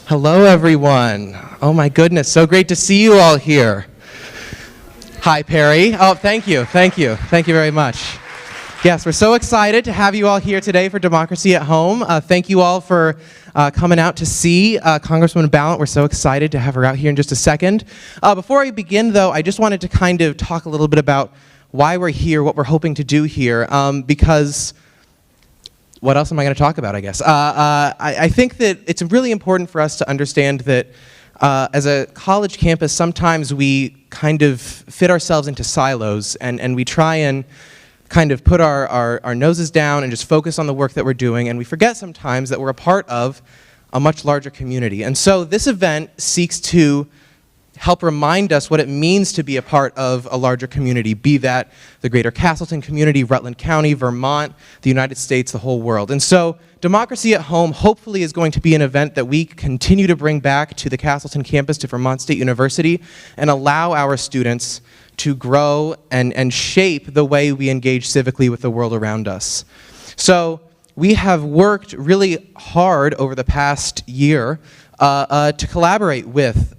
Hello, everyone. Oh, my goodness. So great to see you all here. Hi, Perry. Oh, thank you. Thank you. Thank you very much. Yes, we're so excited to have you all here today for Democracy at Home. Thank you all for coming out to see Congresswoman Balint. We're so excited to have her out here in just a second. Before I begin, though, I just wanted to kind of talk a little bit about why we're here, what we're hoping to do here, because what else am I going to talk about, I guess? I think that it's really important for us to understand that as a college campus, sometimes we kind of fit ourselves into silos, and we try and kind of put our noses down and just focus on the work that we're doing, and we forget sometimes that we're a part of a much larger community. And so this event seeks to help remind us what it means to be a part of a larger community, be that the greater Castleton community, Rutland County, Vermont, the United States, the whole world. And so Democracy at Home hopefully is going to be an event that we continue to bring back to the Castleton campus, to Vermont State University, and allow our students to grow and shape the way we engage civically with the world around us. So we have worked really hard over the past year to collaborate with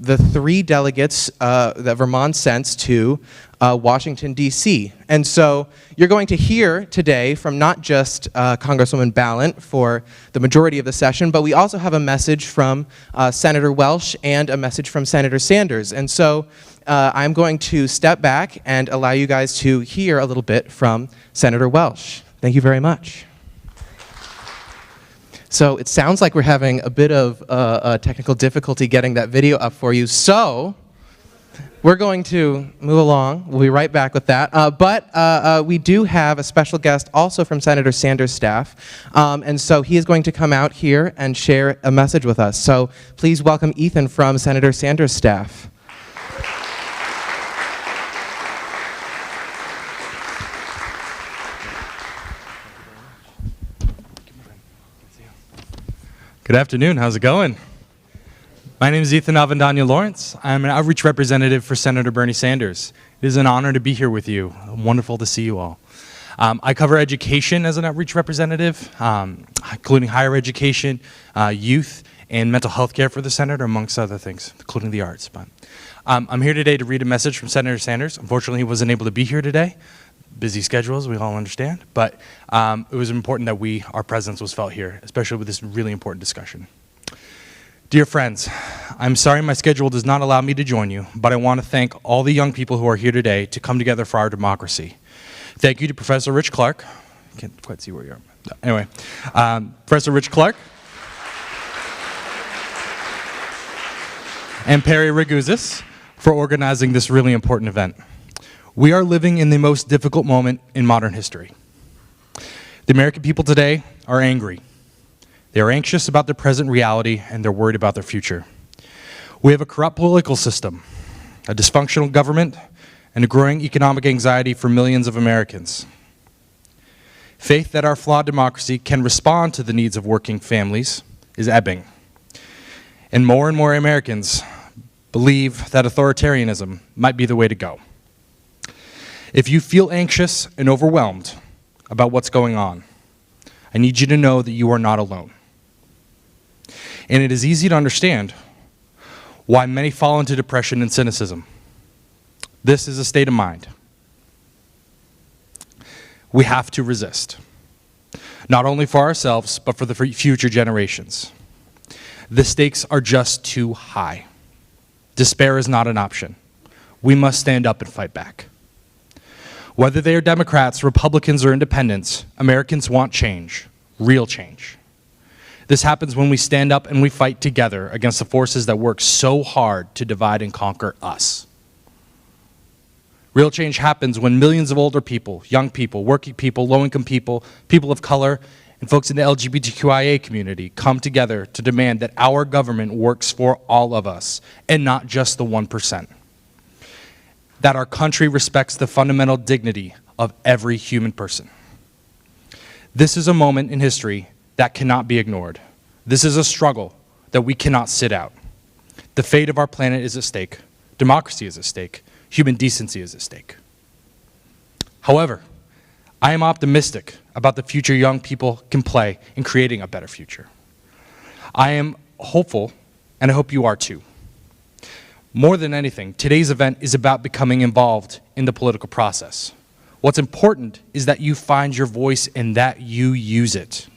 the 3 delegates that Vermont sends to Washington, D.C. And so you're going to hear today from not just Congresswoman Balint for the majority of the session, but we also have a message from Senator Welch and a message from Senator Sanders. And so I'm going to step back and allow you guys to hear a little bit from Senator Welch. Thank you very much. So it sounds like we're having a bit of technical difficulty getting that video up for you. So we're going to move along. We'll be right back with that. But we do have a special guest also from Senator Sanders' staff. And so he is going to come out here and share a message with us. So please welcome Ethan from Senator Sanders' staff. Good afternoon, how's it going? My name is Ethan Avendanya Lawrence. I'm an outreach representative for Senator Bernie Sanders. It is an honor to be here with you. Wonderful to see you all. I cover education as an outreach representative, including higher education, youth, and mental health care for the Senator, amongst other things, including the arts. But I'm here today to read a message from Senator Sanders. Unfortunately, he wasn't able to be here today. Busy schedules, we all understand, but it was important that our presence was felt here, especially with this really important discussion. Dear friends, I'm sorry my schedule does not allow me to join you, but I want to thank all the young people who are here today to come together for our democracy. Thank you to Professor Rich Clark. Can't quite see where you are. Anyway, Professor Rich Clark and Perry Raguzis for organizing this really important event. We are living in the most difficult moment in modern history. The American people today are angry. They are anxious about their present reality, and they're worried about their future. We have a corrupt political system, a dysfunctional government, and a growing economic anxiety for millions of Americans. Faith that our flawed democracy can respond to the needs of working families is ebbing. And more Americans believe that authoritarianism might be the way to go. If you feel anxious and overwhelmed about what's going on, I need you to know that you are not alone. And it is easy to understand why many fall into depression and cynicism. This is a state of mind. We have to resist, not only for ourselves, but for the future generations. The stakes are just too high. Despair is not an option. We must stand up and fight back. Whether they are Democrats, Republicans, or independents, Americans want change, real change. This happens when we stand up and we fight together against the forces that work so hard to divide and conquer us. Real change happens when millions of older people, young people, working people, low-income people, people of color, and folks in the LGBTQIA community come together to demand that our government works for all of us and not just the 1%. That our country respects the fundamental dignity of every human person. This is a moment in history that cannot be ignored. This is a struggle that we cannot sit out. The fate of our planet is at stake. Democracy is at stake. Human decency is at stake. However, I am optimistic about the future young people can play in creating a better future. I am hopeful, and I hope you are too. More than anything, today's event is about becoming involved in the political process. What's important is that you find your voice and that you use it.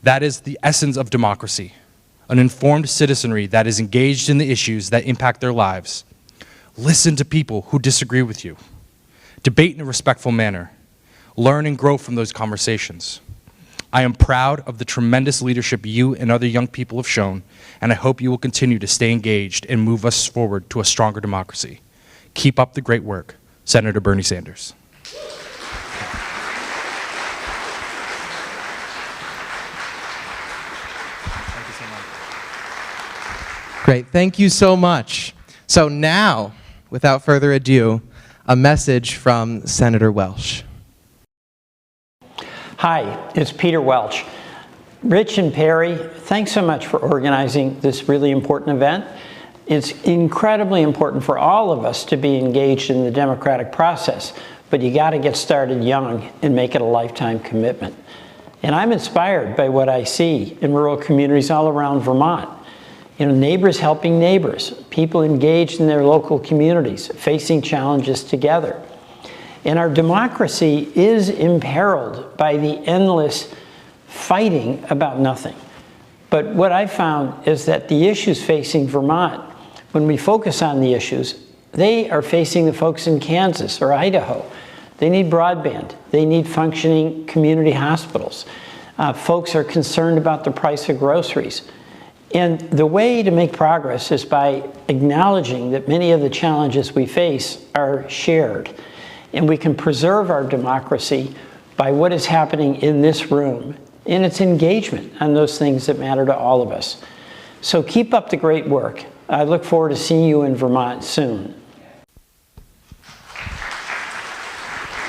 That is the essence of democracy, an informed citizenry that is engaged in the issues that impact their lives. Listen to people who disagree with you. Debate in a respectful manner. Learn and grow from those conversations. I am proud of the tremendous leadership you and other young people have shown, and I hope you will continue to stay engaged and move us forward to a stronger democracy. Keep up the great work. Senator Bernie Sanders. Great, thank you so much. So now, without further ado, a message from Senator Welch. Hi, it's Peter Welch. Rich and Perry, thanks so much for organizing this really important event. It's incredibly important for all of us to be engaged in the democratic process, but you got to get started young and make it a lifetime commitment. And I'm inspired by what I see in rural communities all around Vermont. You know, neighbors helping neighbors, people engaged in their local communities, facing challenges together. And our democracy is imperiled by the endless fighting about nothing. But what I found is that the issues facing Vermont, when we focus on the issues, they are facing the folks in Kansas or Idaho. They need broadband. They need functioning community hospitals. Folks are concerned about the price of groceries. And the way to make progress is by acknowledging that many of the challenges we face are shared. And we can preserve our democracy by what is happening in this room and its engagement on those things that matter to all of us. So keep up the great work. I look forward to seeing you in Vermont soon.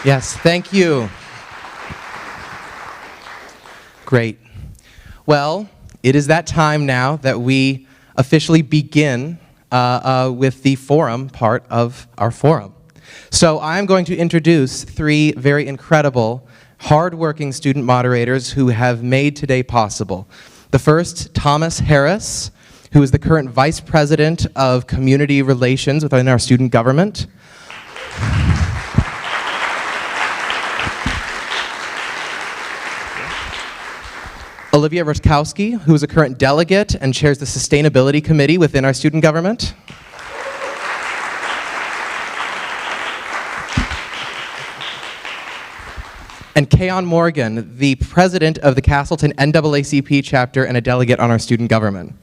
Yes, thank you. Great. Well, it is that time now that we officially begin with the forum part of our forum. So I'm going to introduce three very incredible, hardworking student moderators who have made today possible. The first, Thomas Harris, who is the current Vice President of Community Relations within our student government. Olivia Ruskowski, who is a current delegate and chairs the Sustainability Committee within our student government. And Keon Morgan, the president of the Castleton NAACP chapter and a delegate on our student government.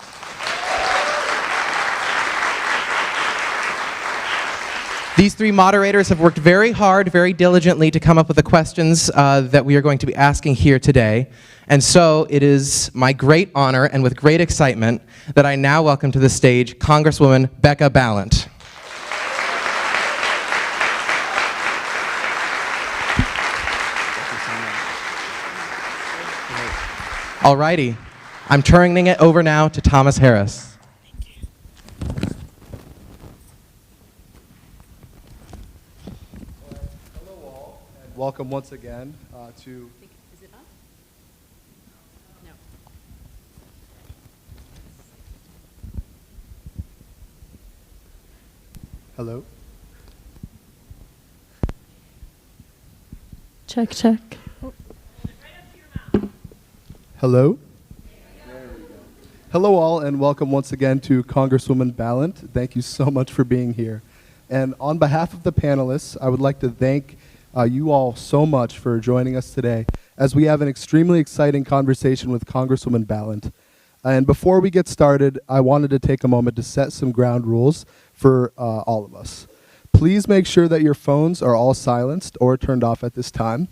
These three moderators have worked very hard, very diligently to come up with the questions that we are going to be asking here today. And so it is my great honor and with great excitement that I now welcome to the stage Congresswoman Becca Balint. All righty, I'm turning it over now to Thomas Harris. Hello all, and welcome once again to... Is it on? No. Hello? Check, check. Hello? Hello all, and welcome once again to Congresswoman Balint. Thank you so much for being here. And on behalf of the panelists, I would like to thank you all so much for joining us today as we have an extremely exciting conversation with Congresswoman Balint. And before we get started, I wanted to take a moment to set some ground rules for all of us. Please make sure that your phones are all silenced or turned off at this time.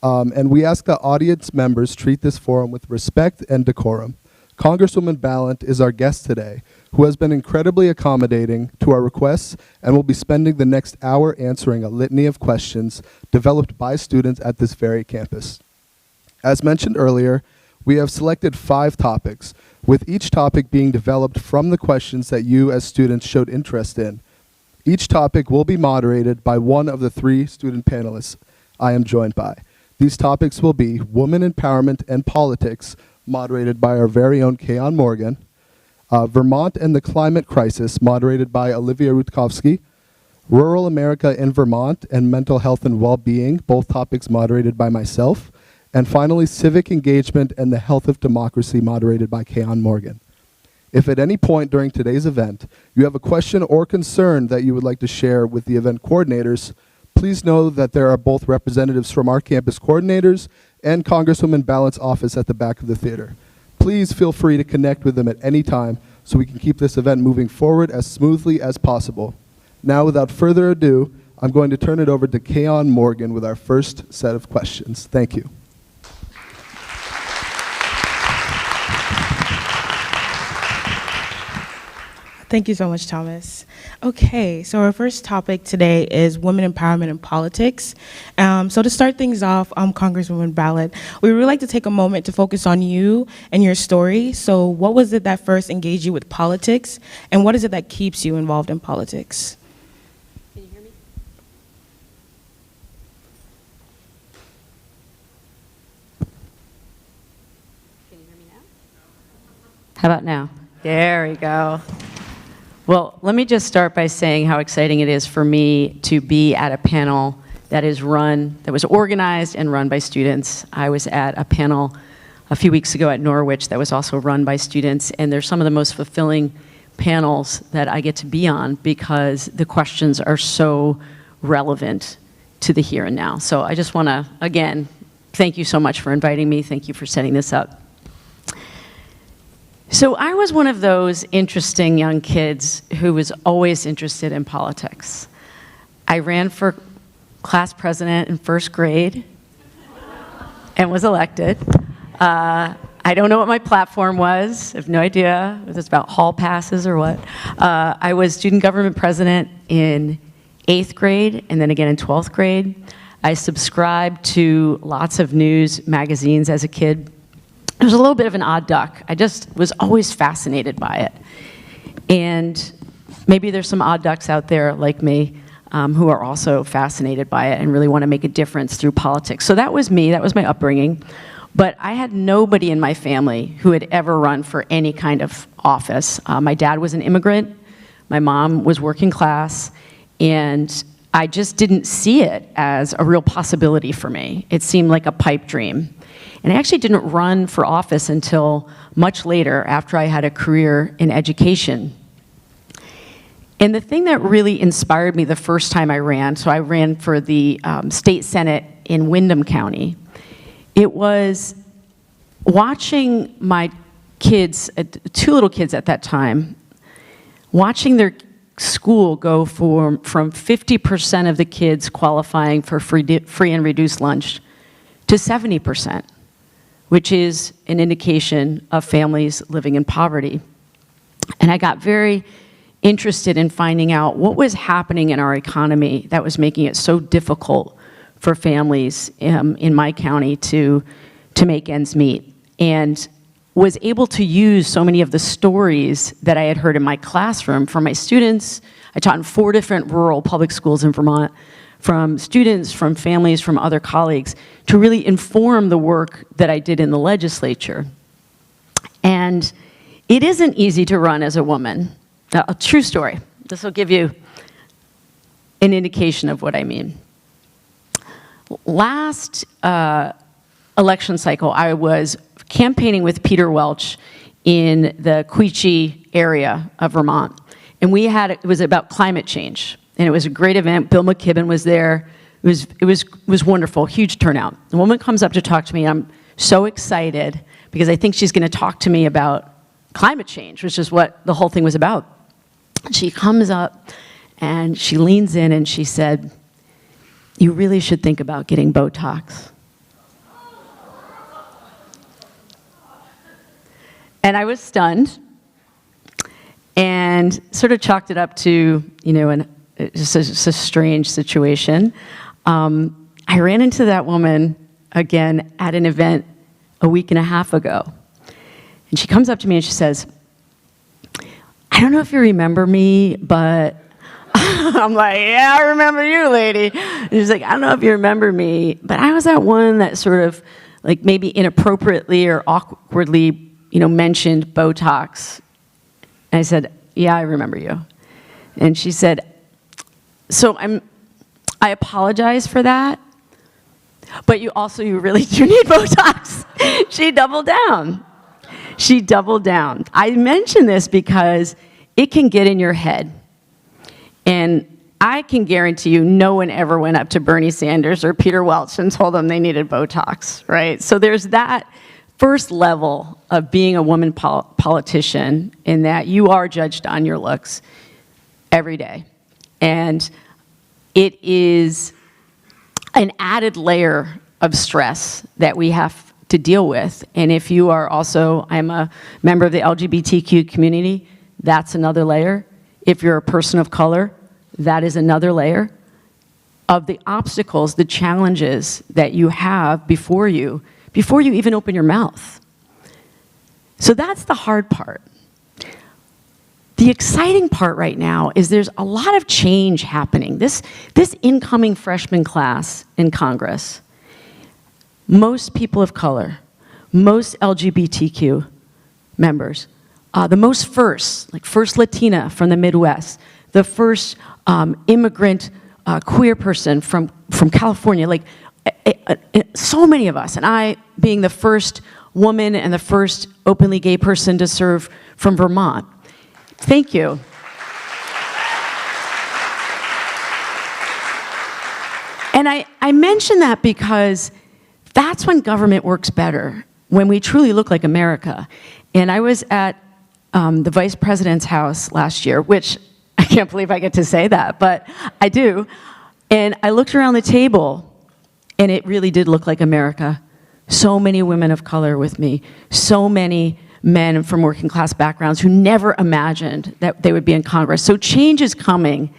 And we ask that audience members treat this forum with respect and decorum. Congresswoman Balint is our guest today, who has been incredibly accommodating to our requests and will be spending the next hour answering a litany of questions developed by students at this very campus. As mentioned earlier, we have selected 5 topics, with each topic being developed from the questions that you as students showed interest in. Each topic will be moderated by one of the 3 student panelists I am joined by. These topics will be Women Empowerment and Politics, moderated by our very own Keon Morgan, Vermont and the Climate Crisis, moderated by Olivia Rutkowski. Rural America in Vermont and Mental Health and Well-Being, both topics moderated by myself. And finally, Civic Engagement and the Health of Democracy, moderated by Keon Morgan. If at any point during today's event you have a question or concern that you would like to share with the event coordinators, please know that there are both representatives from our campus coordinators and Congresswoman Balint's office at the back of the theater. Please feel free to connect with them at any time so we can keep this event moving forward as smoothly as possible. Now, without further ado, I'm going to turn it over to Keon Morgan with our first set of questions. Thank you. Thank you so much, Thomas. Okay, so our first topic today is women empowerment in politics. So to start things off, Congresswoman Balint, we would really like to take a moment to focus on you and your story. So what was it that first engaged you with politics, and what is it that keeps you involved in politics? Can you hear me? Can you hear me now? How about now? There we go. Well, let me just start by saying how exciting it is for me to be at a panel that was organized and run by students. I was at a panel a few weeks ago at Norwich that was also run by students, and they're some of the most fulfilling panels that I get to be on because the questions are so relevant to the here and now. So I just want to, again, thank you so much for inviting me. Thank you for setting this up. So I was one of those interesting young kids who was always interested in politics. I ran for class president in first grade and was elected. I don't know what my platform was. I have no idea if it's about hall passes or what. I was student government president in 8th grade and then again in 12th grade. I subscribed to lots of news magazines as a kid. It was a little bit of an odd duck. I just was always fascinated by it. And maybe there's some odd ducks out there like me who are also fascinated by it and really want to make a difference through politics. So that was me, that was my upbringing. But I had nobody in my family who had ever run for any kind of office. My dad was an immigrant, my mom was working class, and I just didn't see it as a real possibility for me. It seemed like a pipe dream. And I actually didn't run for office until much later, after I had a career in education. And the thing that really inspired me the first time I ran, so I ran for the state senate in Windham County, it was watching my kids, 2 little kids at that time, watching their school go from 50% of the kids qualifying for free and reduced lunch to 70%. Which is an indication of families living in poverty. And I got very interested in finding out what was happening in our economy that was making it so difficult for families in my county to make ends meet. And was able to use so many of the stories that I had heard in my classroom from my students. I taught in 4 different rural public schools in Vermont, from students, from families, from other colleagues, to really inform the work that I did in the legislature. And it isn't easy to run as a woman. A true story. This will give you an indication of what I mean. Last election cycle, I was campaigning with Peter Welch in the Quechee area of Vermont. And it was about climate change. And it was a great event. Bill McKibben was there. It was wonderful, huge turnout. The woman comes up to talk to me, and I'm so excited because I think she's going to talk to me about climate change, which is what the whole thing was about. She comes up and she leans in and she said, "You really should think about getting Botox." And I was stunned and sort of chalked it up to, just a strange situation. I ran into that woman again at an event a week and a half ago. And she comes up to me and she says, "I don't know if you remember me, but..." I'm like, "Yeah, I remember you, lady." And she's like, "I don't know if you remember me, but I was that one that sort of, like, maybe inappropriately or awkwardly, mentioned Botox." And I said, yeah, I remember you. And she said, so I apologize for that, but you really do need Botox. She doubled down. She doubled down. I mention this because it can get in your head. And I can guarantee you no one ever went up to Bernie Sanders or Peter Welch and told them they needed Botox, right? So there's that first level of being a woman politician, in that you are judged on your looks every day. And it is an added layer of stress that we have to deal with. And if you are also, I'm a member of the LGBTQ community, that's another layer. If you're a person of color, that is another layer of the obstacles, the challenges that you have before you even open your mouth. So that's the hard part. The exciting part right now is there's a lot of change happening. This incoming freshman class in Congress, most people of color, most LGBTQ members, the most first Latina from the Midwest, the first immigrant queer person from California, so many of us, and I being the first woman and the first openly gay person to serve from Vermont. Thank you. And I mention that because that's when government works better, when we truly look like America. And I was at the Vice President's house last year, which I can't believe I get to say that, but I do. And I looked around the table, and it really did look like America. So many women of color with me, so many men from working class backgrounds who never imagined that they would be in Congress. So change is coming.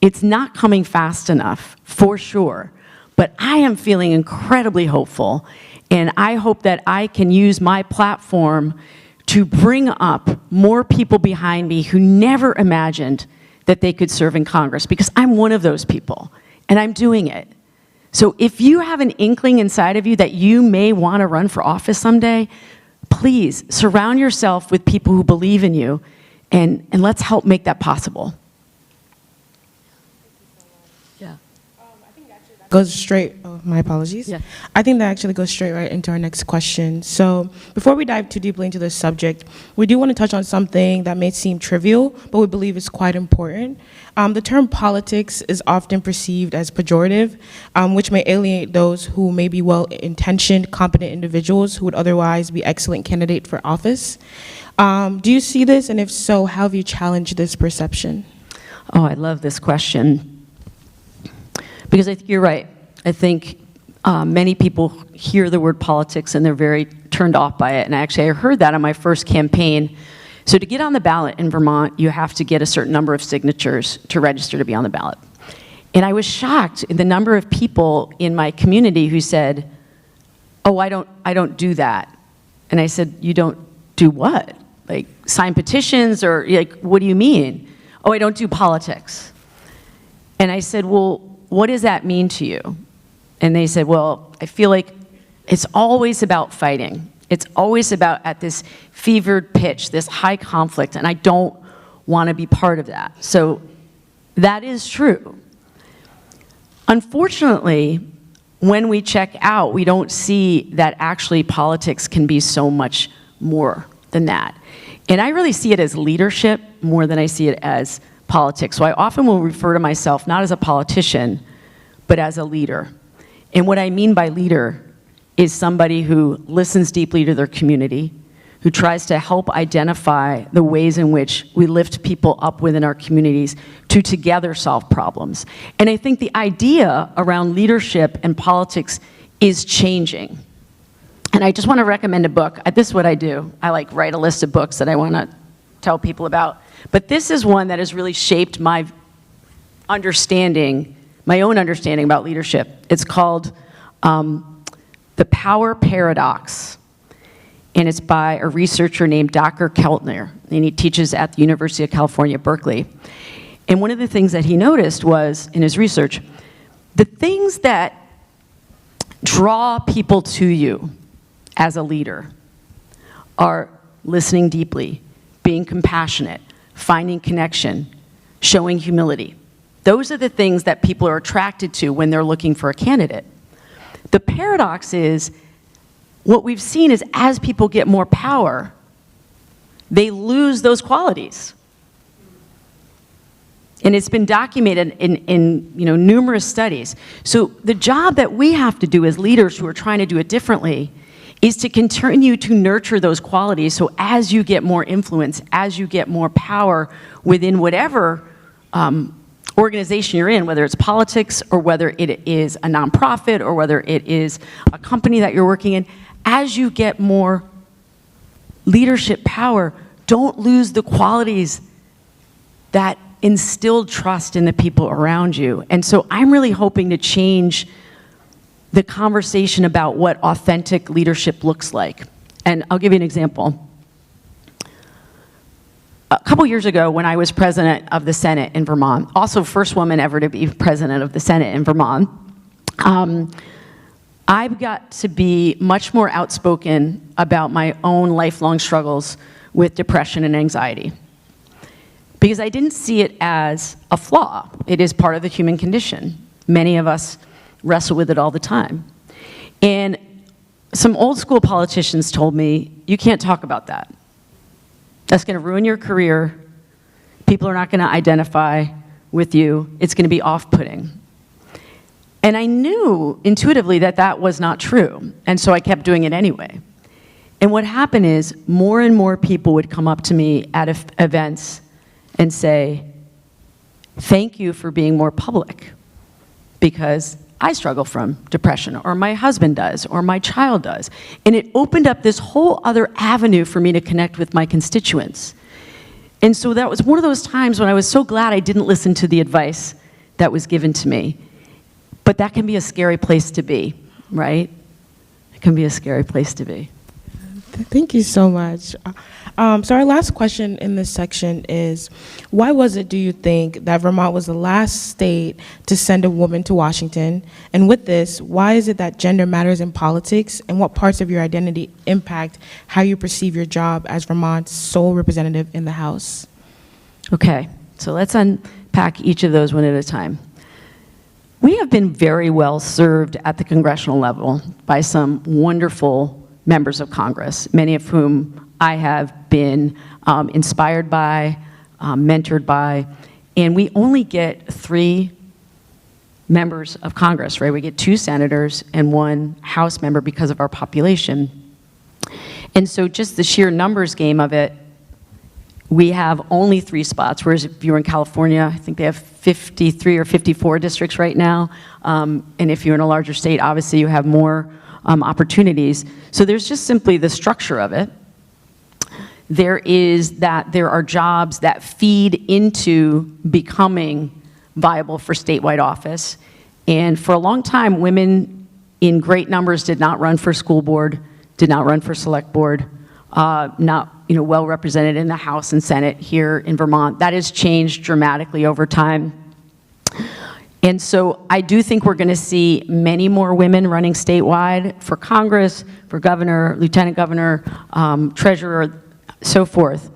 It's not coming fast enough, for sure. But I am feeling incredibly hopeful, and I hope that I can use my platform to bring up more people behind me who never imagined that they could serve in Congress, because I'm one of those people, and I'm doing it. So if you have an inkling inside of you that you may want to run for office someday, please surround yourself with people who believe in you, and let's help make that possible. Yeah. Goes straight, oh, my apologies. Yeah. I think that actually goes straight right into our next question. So before we dive too deeply into this subject, we do want to touch on something that may seem trivial, but we believe is quite important. The term politics is often perceived as pejorative, which may alienate those who may be well-intentioned, competent individuals who would otherwise be excellent candidates for office. Do you see this? And if so, how have you challenged this perception? Oh, I love this question. Because I think you're right. I think many people hear the word politics and they're very turned off by it. And actually, I heard that on my first campaign. So to get on the ballot in Vermont, you have to get a certain number of signatures to register to be on the ballot. And I was shocked at the number of people in my community who said, oh, I don't do that. And I said, you don't do what? Like sign petitions, or like, what do you mean? Oh, I don't do politics. And I said, well, what does that mean to you? And they said, well, I feel like it's always about fighting. It's always about at this fevered pitch, this high conflict, and I don't want to be part of that. So that is true. Unfortunately, when we check out, we don't see that actually politics can be so much more than that. And I really see it as leadership more than I see it as politics. So I often will refer to myself not as a politician, but as a leader. And what I mean by leader is somebody who listens deeply to their community, who tries to help identify the ways in which we lift people up within our communities to together solve problems. And I think the idea around leadership and politics is changing. And I just want to recommend a book. This is what I do. I write a list of books that I want to tell people about. But this is one that has really shaped my understanding, my own understanding about leadership. It's called The Power Paradox. And it's by a researcher named Dr. Keltner, and he teaches at the University of California, Berkeley. And one of the things that he noticed was, in his research, the things that draw people to you as a leader are listening deeply, being compassionate, finding connection, showing humility. Those are the things that people are attracted to when they're looking for a candidate. The paradox is, what we've seen is as people get more power, they lose those qualities. And it's been documented in numerous studies. So the job that we have to do as leaders who are trying to do it differently is to continue to nurture those qualities, so as you get more influence, as you get more power within whatever organization you're in, whether it's politics or whether it is a nonprofit or whether it is a company that you're working in, as you get more leadership power, don't lose the qualities that instilled trust in the people around you. And so I'm really hoping to change the conversation about what authentic leadership looks like. And I'll give you an example. A couple years ago, when I was president of the Senate in Vermont, also first woman ever to be president of the Senate in Vermont, I've got to be much more outspoken about my own lifelong struggles with depression and anxiety. Because I didn't see it as a flaw. It is part of the human condition. Many of us wrestle with it all the time. And some old school politicians told me, you can't talk about that. That's going to ruin your career. People are not going to identify with you. It's going to be off-putting. And I knew intuitively that that was not true. And so I kept doing it anyway. And what happened is more and more people would come up to me at events and say, thank you for being more public, because I struggle from depression, or my husband does, or my child does. And it opened up this whole other avenue for me to connect with my constituents. And so that was one of those times when I was so glad I didn't listen to the advice that was given to me. But that can be a scary place to be, right? It can be a scary place to be. Thank you so much. So our last question in this section is, why was it, do you think, that Vermont was the last state to send a woman to Washington? And with this, why is it that gender matters in politics, and what parts of your identity impact how you perceive your job as Vermont's sole representative in the House? Okay, so let's unpack each of those one at a time. We have been very well served at the congressional level by some wonderful members of Congress, many of whom I have been inspired by, mentored by, and we only get 3 members of Congress, right? We get 2 senators and 1 House member because of our population. And so just the sheer numbers game of it, we have only 3 spots, whereas if you're in California, I think they have 53 or 54 districts right now. And if you're in a larger state, obviously you have more opportunities. So there's just simply the structure of it. There are jobs that feed into becoming viable for statewide office. And for a long time, women in great numbers did not run for school board, did not run for select board, not well represented in the House and Senate here in Vermont. That has changed dramatically over time. And so I do think we're going to see many more women running statewide for Congress, for governor, lieutenant governor, treasurer, so forth.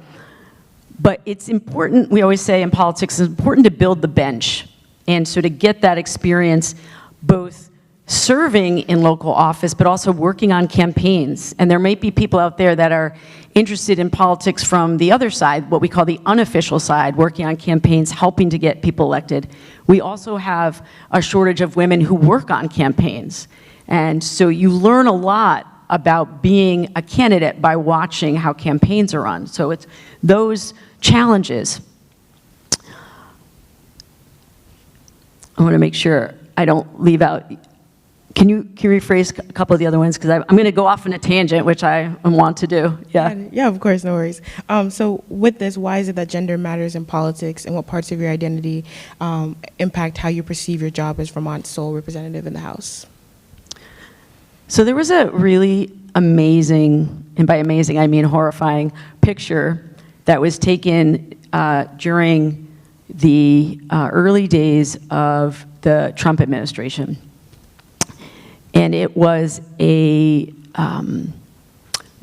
But it's important, we always say in politics, it's important to build the bench. And so to get that experience, both serving in local office, but also working on campaigns. And there may be people out there that are interested in politics from the other side, what we call the unofficial side, working on campaigns, helping to get people elected. We also have a shortage of women who work on campaigns. And so you learn a lot about being a candidate by watching how campaigns are run. So it's those challenges. I want to make sure I don't leave out. Can you rephrase a couple of the other ones? Because I'm going to go off on a tangent, which I want to do. Yeah, of course, no worries. So with this, why is it that gender matters in politics, and what parts of your identity impact how you perceive your job as Vermont's sole representative in the House? So there was a really amazing, and by amazing I mean horrifying, picture that was taken during the early days of the Trump administration. And it was a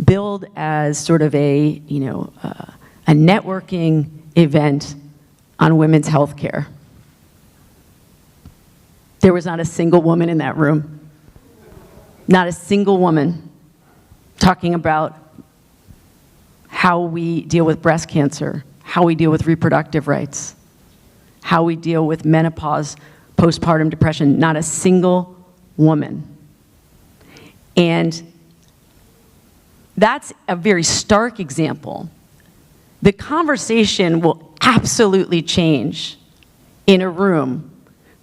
billed as sort of a networking event on women's health care. There was not a single woman in that room. Not a single woman talking about how we deal with breast cancer, how we deal with reproductive rights, how we deal with menopause, postpartum depression. Not a single woman. And that's a very stark example. The conversation will absolutely change in a room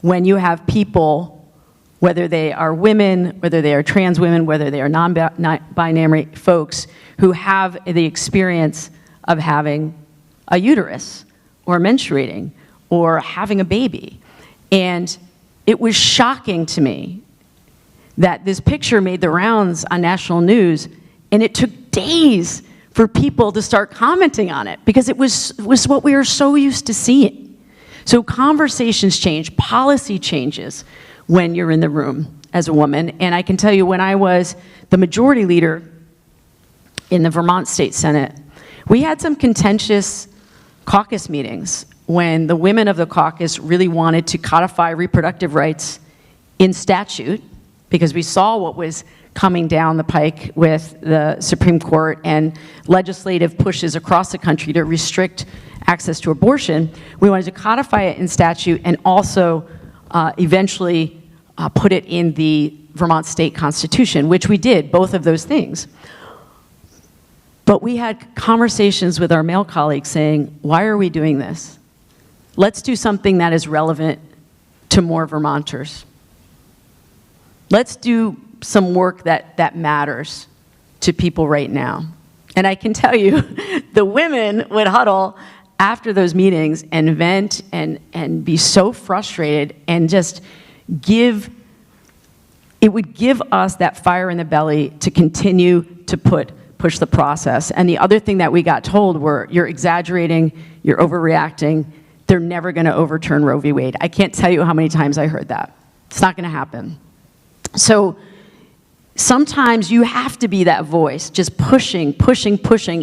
when you have people, whether they are women, whether they are trans women, whether they are non-binary folks, who have the experience of having a uterus or menstruating or having a baby. And it was shocking to me that this picture made the rounds on national news, and it took days for people to start commenting on it because it was what we were so used to seeing. So conversations change, policy changes when you're in the room as a woman. And I can tell you, when I was the majority leader in the Vermont State Senate, we had some contentious caucus meetings when the women of the caucus really wanted to codify reproductive rights in statute, because we saw what was coming down the pike with the Supreme Court and legislative pushes across the country to restrict access to abortion. We wanted to codify it in statute and also eventually put it in the Vermont state constitution, which we did, both of those things. But we had conversations with our male colleagues saying, why are we doing this? Let's do something that is relevant to more Vermonters. Let's do some work that matters to people right now. And I can tell you, the women would huddle after those meetings and vent and be so frustrated and just it would give us that fire in the belly to continue to push the process. And the other thing that we got told were, you're exaggerating, you're overreacting, they're never gonna overturn Roe v. Wade. I can't tell you how many times I heard that. It's not gonna happen. So sometimes you have to be that voice, just pushing,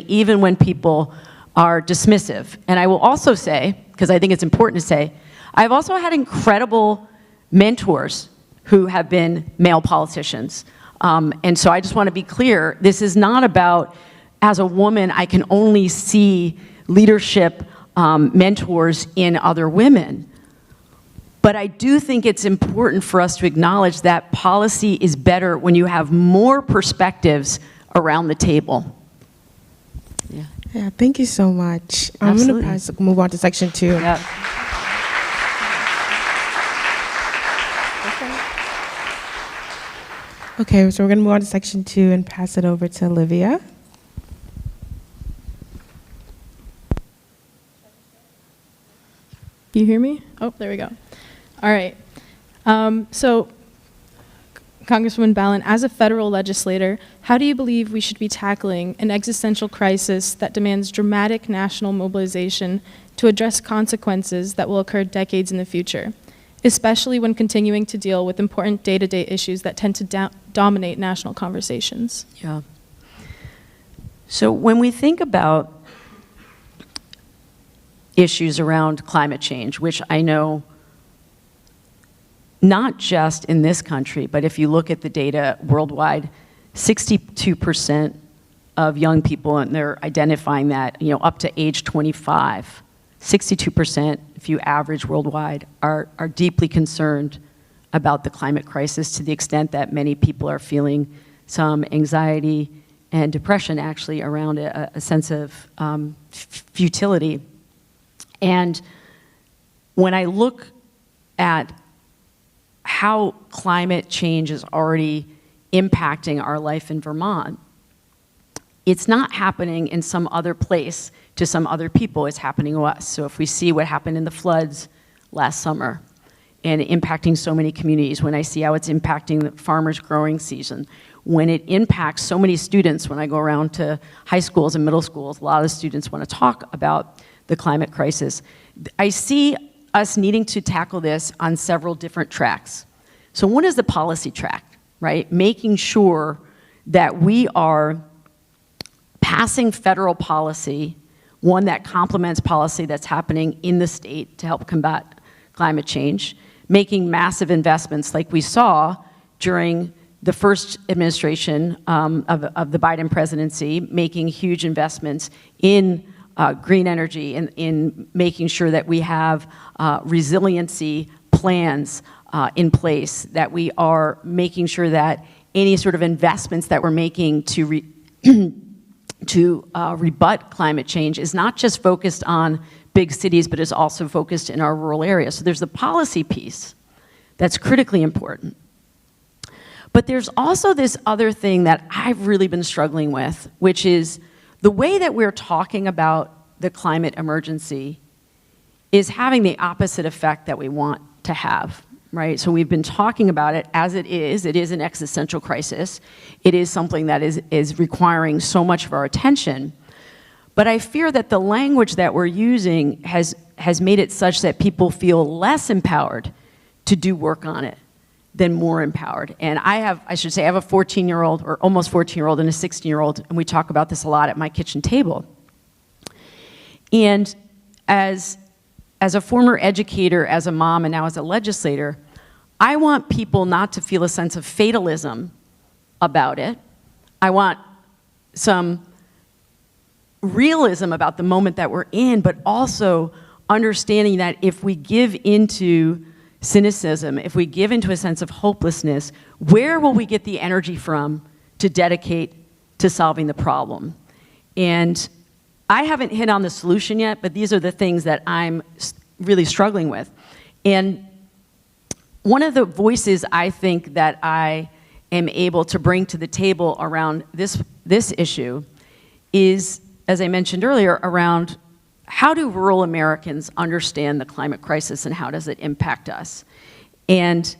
even when people are dismissive. And I will also say, because I think it's important to say, I've also had incredible mentors who have been male politicians. And so I just want to be clear, this is not about, as a woman, I can only see leadership mentors in other women. But I do think it's important for us to acknowledge that policy is better when you have more perspectives around the table. Yeah, thank you so much. Absolutely. I'm going to move on to section 2. Yep. Okay, so we're going to move on to section 2 and pass it over to Olivia. You hear me? Oh, there we go. All right. So, Congresswoman Balint, as a federal legislator, how do you believe we should be tackling an existential crisis that demands dramatic national mobilization to address consequences that will occur decades in the future, especially when continuing to deal with important day-to-day issues that tend to dominate national conversations? Yeah. So when we think about issues around climate change, which I know not just in this country, but if you look at the data worldwide, 62% of young people, and they're identifying that, up to age 25, 62%, if you average worldwide, are deeply concerned about the climate crisis, to the extent that many people are feeling some anxiety and depression actually around a sense of futility. And when I look at how climate change is already impacting our life in Vermont, it's not happening in some other place to some other people, it's happening to us. So if we see what happened in the floods last summer and impacting so many communities, when I see how it's impacting the farmers' growing season, when it impacts so many students, when I go around to high schools and middle schools, a lot of students want to talk about the climate crisis. I see us needing to tackle this on several different tracks. So one is the policy track, right? Making sure that we are passing federal policy one that complements policy that's happening in the state to help combat climate change, making massive investments like we saw during the first administration of the Biden presidency, making huge investments in green energy, in making sure that we have resiliency plans in place, that we are making sure that any sort of investments that we're making to rebut climate change is not just focused on big cities, but is also focused in our rural areas. So there's the policy piece that's critically important. But there's also this other thing that I've really been struggling with, which is the way that we're talking about the climate emergency is having the opposite effect that we want to have, right? So we've been talking about it as it is an existential crisis. It is something that is requiring so much of our attention. But I fear that the language that we're using has made it such that people feel less empowered to do work on it than more empowered. And I have a 14-year-old, or almost 14-year-old, and a 16-year-old, and we talk about this a lot at my kitchen table. And as a former educator, as a mom, and now as a legislator, I want people not to feel a sense of fatalism about it. I want some realism about the moment that we're in, but also understanding that if we give into cynicism, if we give into a sense of hopelessness, where will we get the energy from to dedicate to solving the problem? And I haven't hit on the solution yet, but these are the things that I'm really struggling with. And one of the voices I think that I am able to bring to the table around this issue is, as I mentioned earlier, around how do rural Americans understand the climate crisis and how does it impact us? And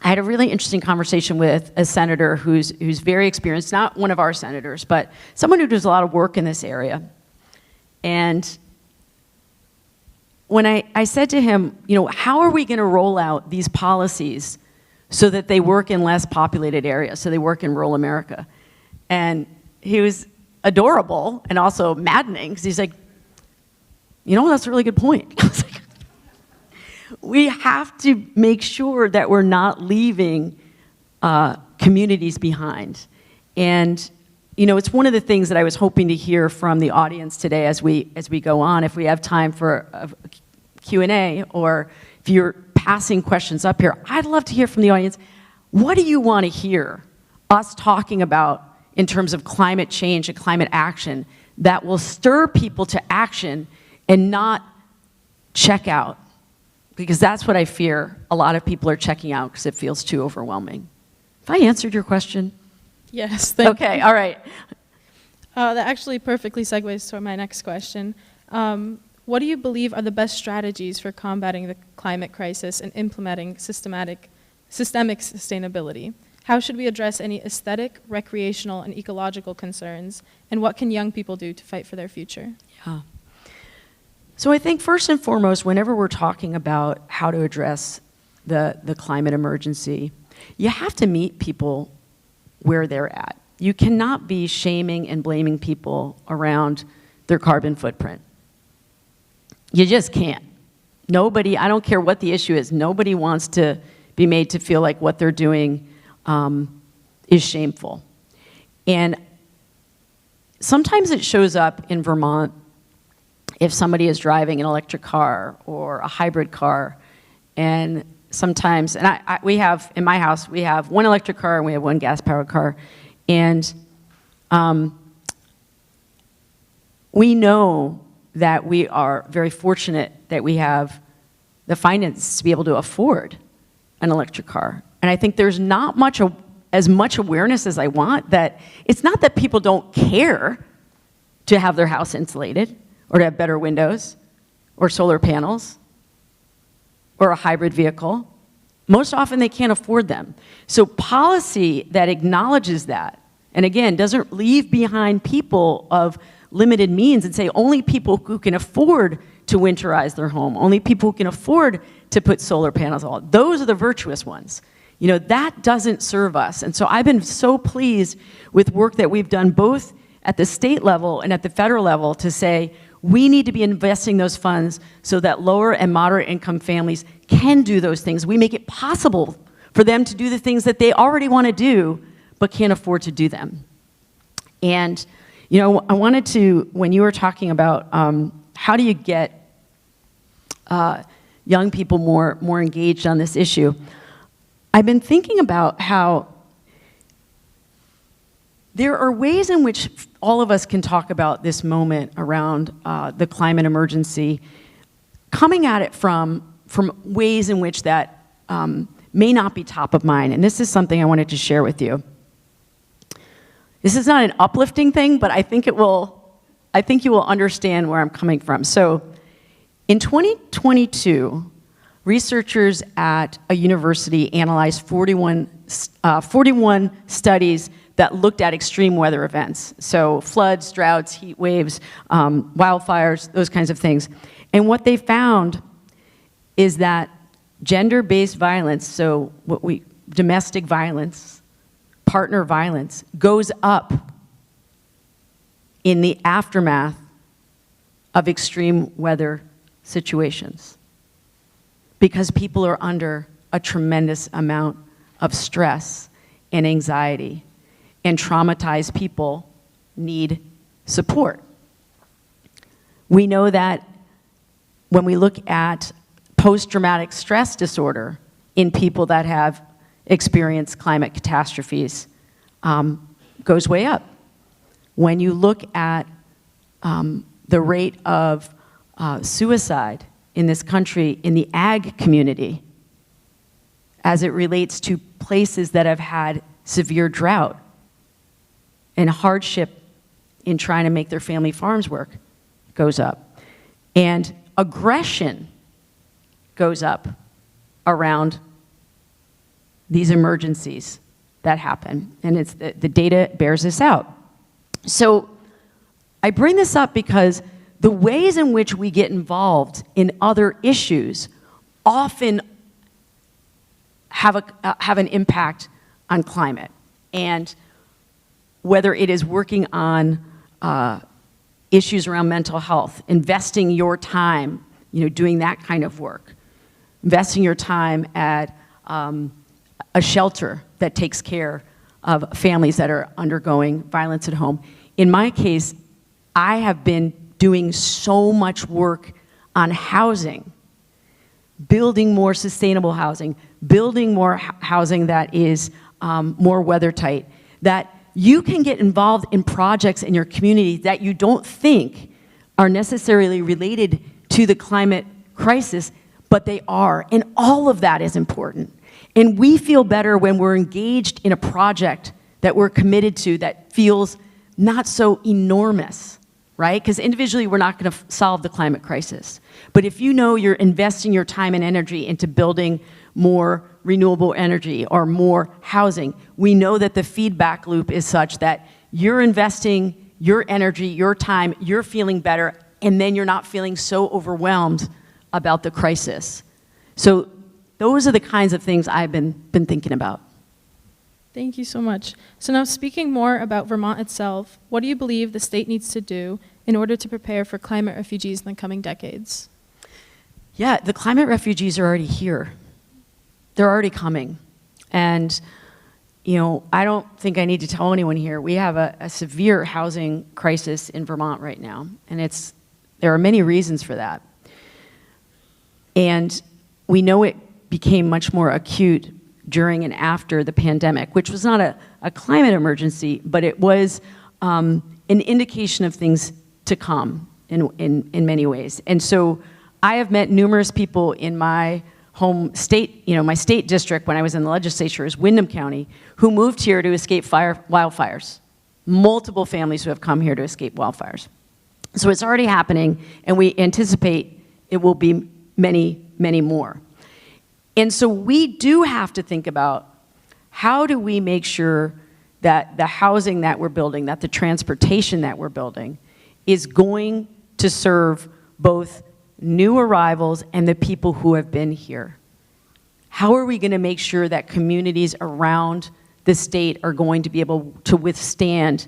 I had a really interesting conversation with a senator who's very experienced, not one of our senators, but someone who does a lot of work in this area. And when I said to him, how are we going to roll out these policies so that they work in less populated areas, so they work in rural America? And he was adorable and also maddening, because he's like, that's a really good point. I was like, we have to make sure that we're not leaving communities behind. And it's one of the things that I was hoping to hear from the audience today as we go on. If we have time for a Q&A, or if you're passing questions up here, I'd love to hear from the audience. What do you want to hear us talking about in terms of climate change and climate action that will stir people to action and not check out? Because that's what I fear. A lot of people are checking out because it feels too overwhelming. Have I answered your question? Yes, thank you. Okay, all right. That actually perfectly segues to my next question. What do you believe are the best strategies for combating the climate crisis and implementing systemic sustainability? How should we address any aesthetic, recreational, and ecological concerns? And what can young people do to fight for their future? Yeah. So I think first and foremost, whenever we're talking about how to address the climate emergency, you have to meet people where they're at. You cannot be shaming and blaming people around their carbon footprint. You just can't. Nobody, I don't care what the issue is, nobody wants to be made to feel like what they're doing is shameful. And sometimes it shows up in Vermont if somebody is driving an electric car or a hybrid car. And sometimes, and we have, in my house, we have one electric car and we have one gas-powered car. And we know that we are very fortunate that we have the finances to be able to afford an electric car. And I think there's not as much awareness as I want that it's not that people don't care to have their house insulated or to have better windows or solar panels or a hybrid vehicle. Most often they can't afford them. So policy that acknowledges that, and again, doesn't leave behind people of limited means and say only people who can afford to winterize their home, only people who can afford to put solar panels on, those are the virtuous ones. That doesn't serve us. And so I've been so pleased with work that we've done both at the state level and at the federal level to say, we need to be investing those funds so that lower and moderate income families can do those things. We make it possible for them to do the things that they already want to do, but can't afford to do them. And, you know, I wanted to, when you were talking about how do you get young people more engaged on this issue, I've been thinking about how there are ways in which all of us can talk about this moment around the climate emergency, coming at it from ways in which that may not be top of mind. And this is something I wanted to share with you. This is not an uplifting thing, but I think you will understand where I'm coming from. So in 2022, researchers at a university analyzed 41 studies that looked at extreme weather events. So floods, droughts, heat waves, wildfires, those kinds of things. And what they found is that gender-based violence, so domestic violence, partner violence, goes up in the aftermath of extreme weather situations because people are under a tremendous amount of stress and anxiety, and traumatized people need support. We know that when we look at post-traumatic stress disorder in people that have experienced climate catastrophes, goes way up. When you look at the rate of suicide in this country in the ag community as it relates to places that have had severe drought and hardship in trying to make their family farms work, goes up. And aggression goes up around these emergencies that happen. And it's the data bears this out. So I bring this up because the ways in which we get involved in other issues often have an impact on climate. And whether it is working on issues around mental health, investing your time, doing that kind of work, investing your time at a shelter that takes care of families that are undergoing violence at home. In my case, I have been doing so much work on housing, building more sustainable housing, building more housing that is more weather tight, that you can get involved in projects in your community that you don't think are necessarily related to the climate crisis, but they are, and all of that is important. And we feel better when we're engaged in a project that we're committed to that feels not so enormous, right? Because individually we're not going to solve the climate crisis. But if you know you're investing your time and energy into building more renewable energy or more housing, we know that the feedback loop is such that you're investing your energy, your time, you're feeling better, and then you're not feeling so overwhelmed about the crisis. So those are the kinds of things I've been thinking about. Thank you so much. So now, speaking more about Vermont itself, what do you believe the state needs to do in order to prepare for climate refugees in the coming decades? Yeah, the climate refugees are already here. They're already coming. And, I don't think I need to tell anyone here, we have a severe housing crisis in Vermont right now. And there are many reasons for that. And we know it became much more acute during and after the pandemic, which was not a climate emergency, but it was an indication of things to come in many ways. And so I have met numerous people in my home state, my state district when I was in the legislature is Windham County, who moved here to escape wildfires. Multiple families who have come here to escape wildfires. So it's already happening, and we anticipate it will be many, many more. And so we do have to think about how do we make sure that the housing that we're building, that the transportation that we're building is going to serve both new arrivals and the people who have been here. How are we going to make sure that communities around the state are going to be able to withstand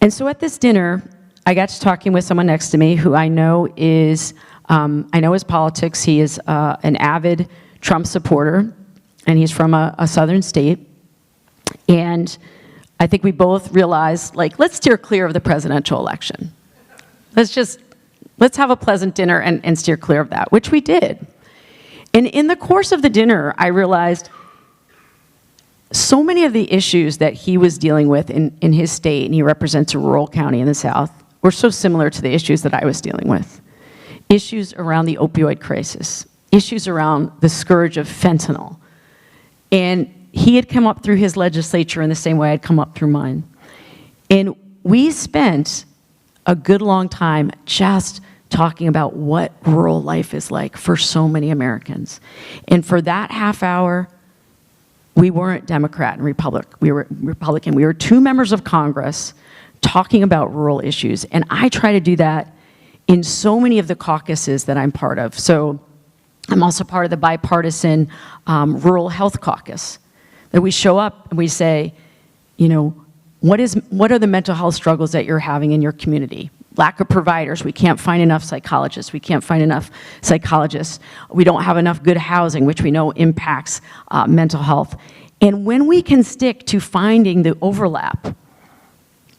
And so at this dinner, I got to talking with someone next to me who I know his politics. He is an avid Trump supporter, and he's from a southern state. And I think we both realized, like, let's steer clear of the presidential election. Let's have a pleasant dinner and steer clear of that, which we did. And in the course of the dinner, I realized so many of the issues that he was dealing with in his state, and he represents a rural county in the South, were so similar to the issues that I was dealing with. Issues around the opioid crisis, issues around the scourge of fentanyl. And he had come up through his legislature in the same way I'd come up through mine. And we spent a good long time just talking about what rural life is like for so many Americans. And for that half hour, we weren't Democrat and we were Republican. We were two members of Congress talking about rural issues. And I try to do that in so many of the caucuses that I'm part of. So I'm also part of the bipartisan Rural Health Caucus, that we show up and we say, you know, what are the mental health struggles that you're having in your community? Lack of providers. We can't find enough psychologists. We can't find enough psychologists. We don't have enough good housing, which we know impacts mental health. And when we can stick to finding the overlap,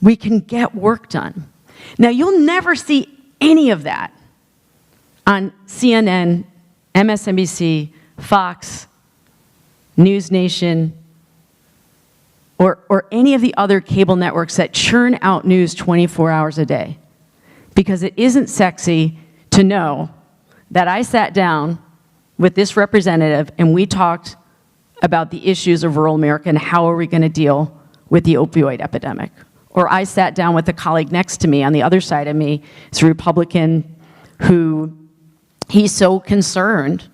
we can get work done. Now, you'll never see any of that on CNN, MSNBC, Fox, News Nation, or any of the other cable networks that churn out news 24 hours a day. Because it isn't sexy to know that I sat down with this representative and we talked about the issues of rural America and how are we going to deal with the opioid epidemic. Or I sat down with a colleague next to me on the other side of me, it's a Republican who he's so concerned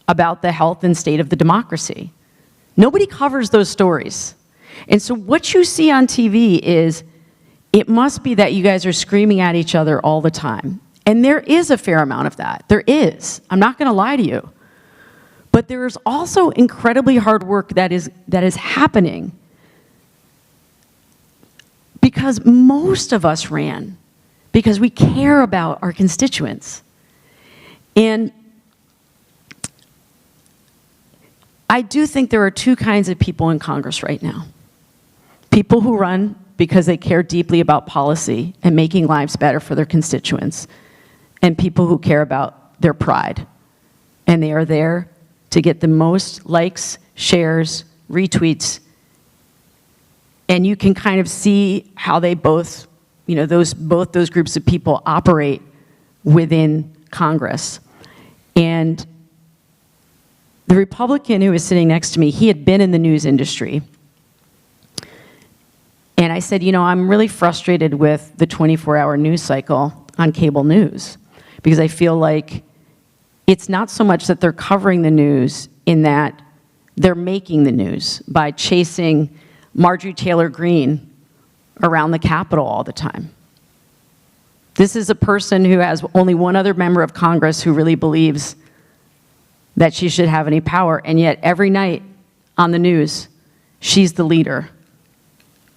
about the health and state of the democracy. Nobody covers those stories. And so what you see on TV is, it must be that you guys are screaming at each other all the time. And there is a fair amount of that. There is. I'm not going to lie to you. But there is also incredibly hard work that is happening. Because most of us ran because we care about our constituents. And I do think there are two kinds of people in Congress right now. People who run because they care deeply about policy and making lives better for their constituents, and people who care about their pride. And they are there to get the most likes, shares, retweets, and you can kind of see how they both, you know, both those groups of people operate within Congress. And the Republican who was sitting next to me, he had been in the news industry. And I said, you know, I'm really frustrated with the 24-hour news cycle on cable news, because I feel like it's not so much that they're covering the news in that they're making the news by chasing Marjorie Taylor Greene around the Capitol all the time. This is a person who has only one other member of Congress who really believes that she should have any power, and yet every night on the news, she's the leader,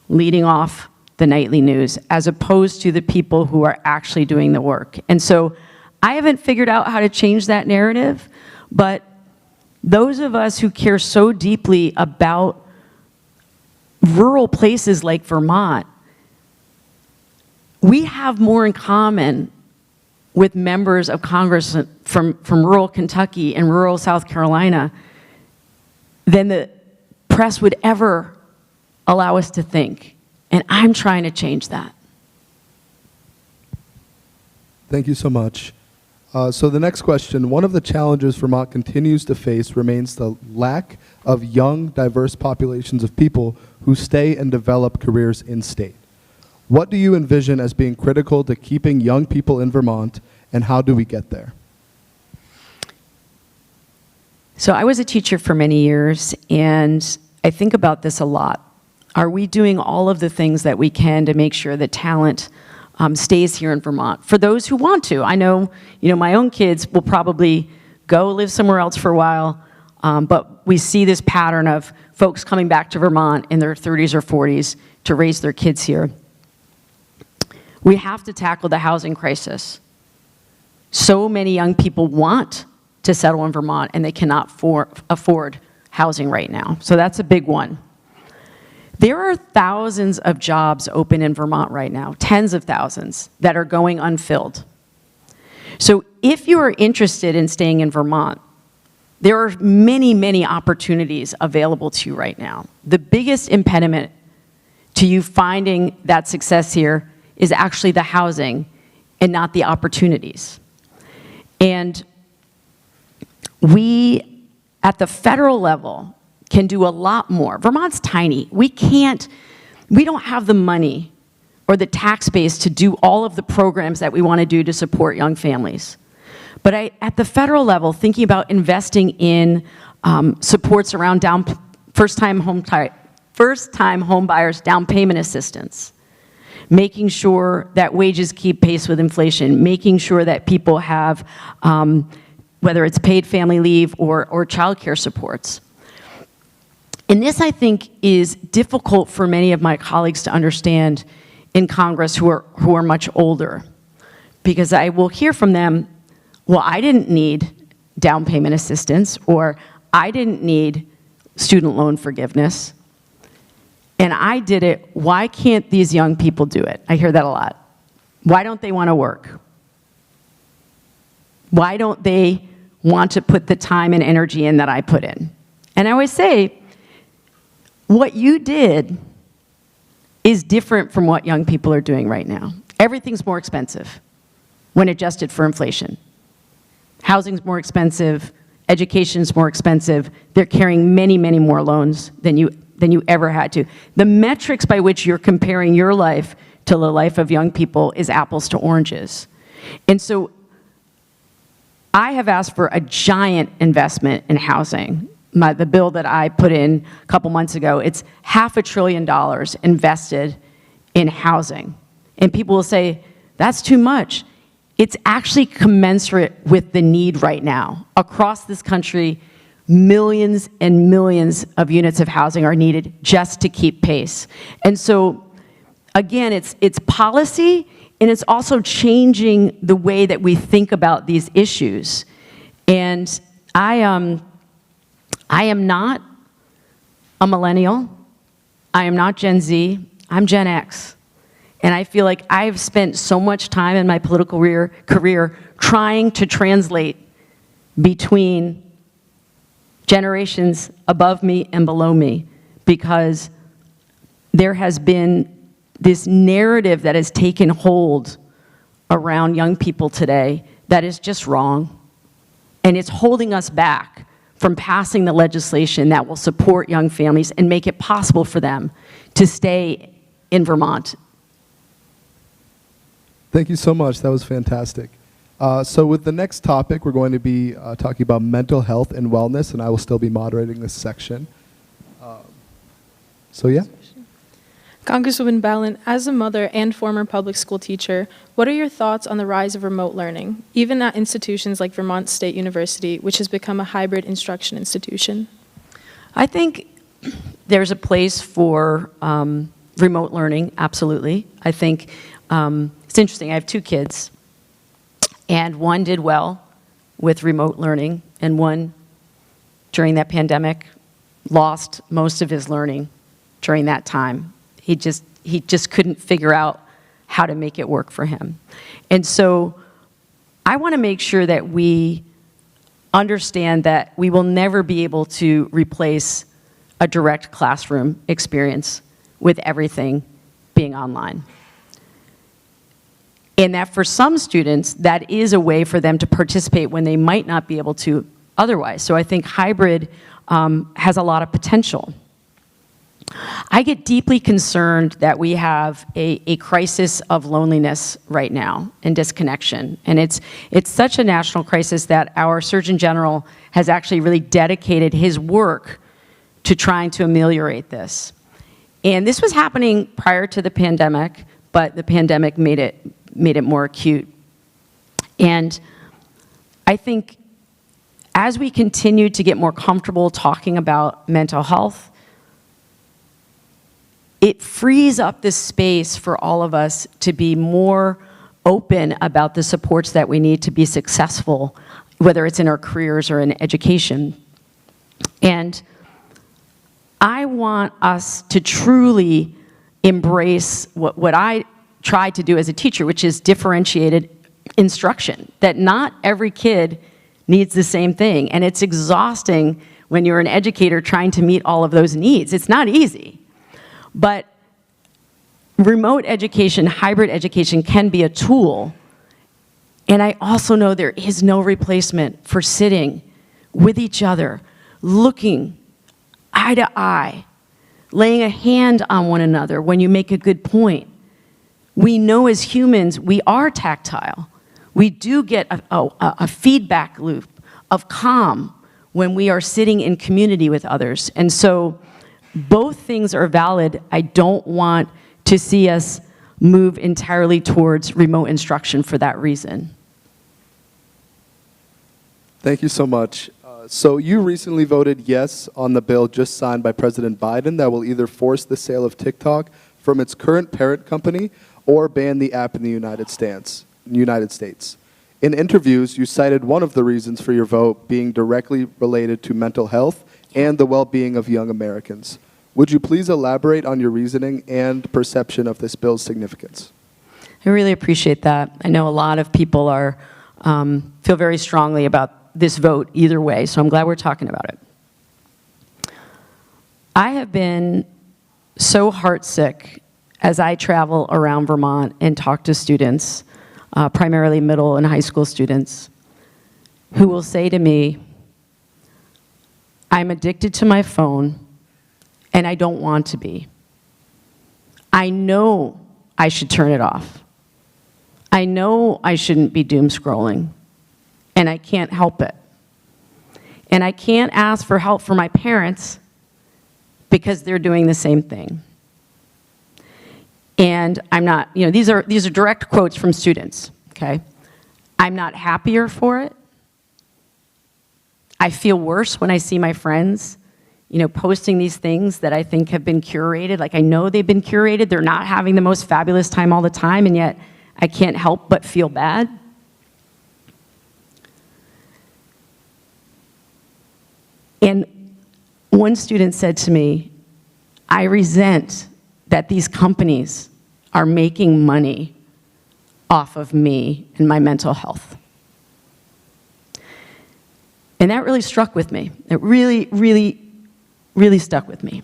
leading off the nightly news, as opposed to the people who are actually doing the work. And so I haven't figured out how to change that narrative, but those of us who care so deeply about rural places like Vermont, we have more in common with members of Congress from rural Kentucky and rural South Carolina than the press would ever allow us to think. And I'm trying to change that. Thank you so much. So the next question, one of the challenges Vermont continues to face remains the lack of young, diverse populations of people who stay and develop careers in-state. What do you envision as being critical to keeping young people in Vermont, and how do we get there? So I was a teacher for many years, and I think about this a lot. Are we doing all of the things that we can to make sure that talent stays here in Vermont? For those who want to. I know, my own kids will probably go live somewhere else for a while, but we see this pattern of folks coming back to Vermont in their 30s or 40s to raise their kids here. We have to tackle the housing crisis. So many young people want to settle in Vermont, and they cannot afford housing right now. So that's a big one. There are thousands of jobs open in Vermont right now, tens of thousands, that are going unfilled. So if you are interested in staying in Vermont, there are many, many opportunities available to you right now. The biggest impediment to you finding that success here is actually the housing and not the opportunities. And we, at the federal level, can do a lot more. Vermont's tiny. We don't have the money or the tax base to do all of the programs that we want to do to support young families. But at the federal level, thinking about investing in supports around first-time home buyers down payment assistance, making sure that wages keep pace with inflation, making sure that people have, whether it's paid family leave or child care supports. And this, I think, is difficult for many of my colleagues to understand in Congress who are much older, because I will hear from them, well, I didn't need down payment assistance, or I didn't need student loan forgiveness, and I did it. Why can't these young people do it? I hear that a lot. Why don't they want to work? Why don't they want to put the time and energy in that I put in? And I always say, what you did is different from what young people are doing right now. Everything's more expensive when adjusted for inflation. Housing's more expensive, education's more expensive. They're carrying many, many more loans than you ever had to. The metrics by which you're comparing your life to the life of young people is apples to oranges. And so I have asked for a giant investment in housing. The bill that I put in a couple months ago, it's $500 billion invested in housing. And people will say, that's too much. It's actually commensurate with the need right now. Across this country, millions and millions of units of housing are needed just to keep pace. And so, again, it's policy, and it's also changing the way that we think about these issues. And I am not a millennial. I am not Gen Z. I'm Gen X. And I feel like I've spent so much time in my political career trying to translate between generations above me and below me, because there has been this narrative that has taken hold around young people today that is just wrong. And it's holding us back from passing the legislation that will support young families and make it possible for them to stay in Vermont. Thank you so much. That was fantastic. So with the next topic, we're going to be talking about mental health and wellness, and I will still be moderating this section. So yeah. Congresswoman Balint, as a mother and former public school teacher, what are your thoughts on the rise of remote learning, even at institutions like Vermont State University, which has become a hybrid instruction institution? I think there's a place for remote learning, absolutely. I think it's interesting. I have two kids, and one did well with remote learning, and one, during that pandemic, lost most of his learning during that time. He just couldn't figure out how to make it work for him. And so I want to make sure that we understand that we will never be able to replace a direct classroom experience with everything being online. And that for some students, that is a way for them to participate when they might not be able to otherwise. So I think hybrid has a lot of potential. I get deeply concerned that we have a crisis of loneliness right now and disconnection. And it's such a national crisis that our Surgeon General has actually really dedicated his work to trying to ameliorate this. And this was happening prior to the pandemic, but the pandemic made it more acute. And I think as we continue to get more comfortable talking about mental health, it frees up this space for all of us to be more open about the supports that we need to be successful, whether it's in our careers or in education. And I want us to truly embrace what I try to do as a teacher, which is differentiated instruction, that not every kid needs the same thing. And it's exhausting when you're an educator trying to meet all of those needs. It's not easy. But remote education, hybrid education can be a tool. And I also know there is no replacement for sitting with each other, looking eye to eye, laying a hand on one another when you make a good point. We know as humans we are tactile. We do get a feedback loop of calm when we are sitting in community with others. And so both things are valid. I don't want to see us move entirely towards remote instruction for that reason. Thank you so much. So you recently voted yes on the bill just signed by President Biden that will either force the sale of TikTok from its current parent company or ban the app in the United States. In interviews, you cited one of the reasons for your vote being directly related to mental health and the well-being of young Americans. Would you please elaborate on your reasoning and perception of this bill's significance? I really appreciate that. I know a lot of people are feel very strongly about this vote either way, so I'm glad we're talking about it. I have been so heartsick as I travel around Vermont and talk to students, primarily middle and high school students, who will say to me, I'm addicted to my phone and I don't want to be. I know I should turn it off. I know I shouldn't be doom scrolling, and I can't help it. And I can't ask for help from my parents because they're doing the same thing. And I'm not, these are direct quotes from students, okay? I'm not happier for it. I feel worse when I see my friends, posting these things that I think have been curated. Like, I know they've been curated. They're not having the most fabulous time all the time, and yet I can't help but feel bad. And one student said to me, I resent that these companies are making money off of me and my mental health. And that really struck with me. It really, really, really stuck with me.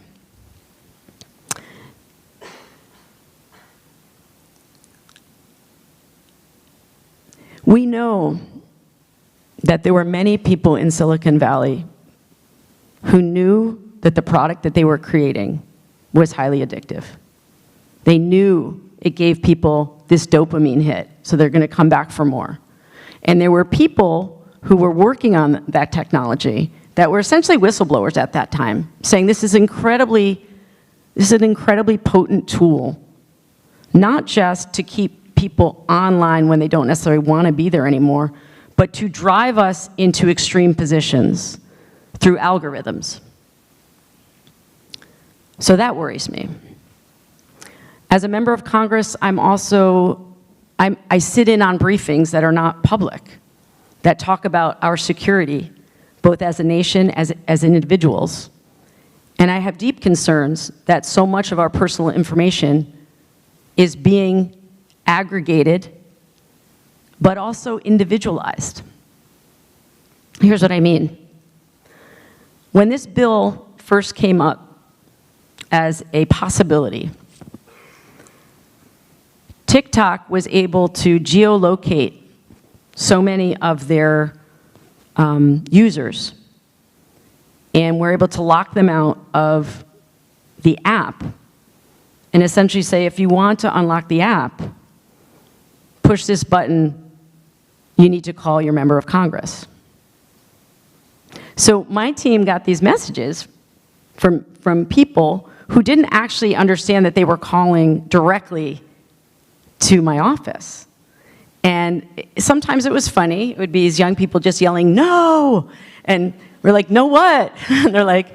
We know that there were many people in Silicon Valley who knew that the product that they were creating was highly addictive. They knew it gave people this dopamine hit, so they're going to come back for more. And there were people who were working on that technology that were essentially whistleblowers at that time, saying this is an incredibly potent tool, not just to keep people online when they don't necessarily want to be there anymore, but to drive us into extreme positions through algorithms. So that worries me. As a member of Congress, I sit in on briefings that are not public, that talk about our security, both as a nation, as individuals. And I have deep concerns that so much of our personal information is being aggregated, but also individualized. Here's what I mean. When this bill first came up as a possibility, TikTok was able to geolocate so many of their users, and we're able to lock them out of the app and essentially say, if you want to unlock the app, push this button, you need to call your member of Congress. So my team got these messages from people who didn't actually understand that they were calling directly to my office. And sometimes it was funny. It would be these young people just yelling, no! And we're like, no what? And they're like,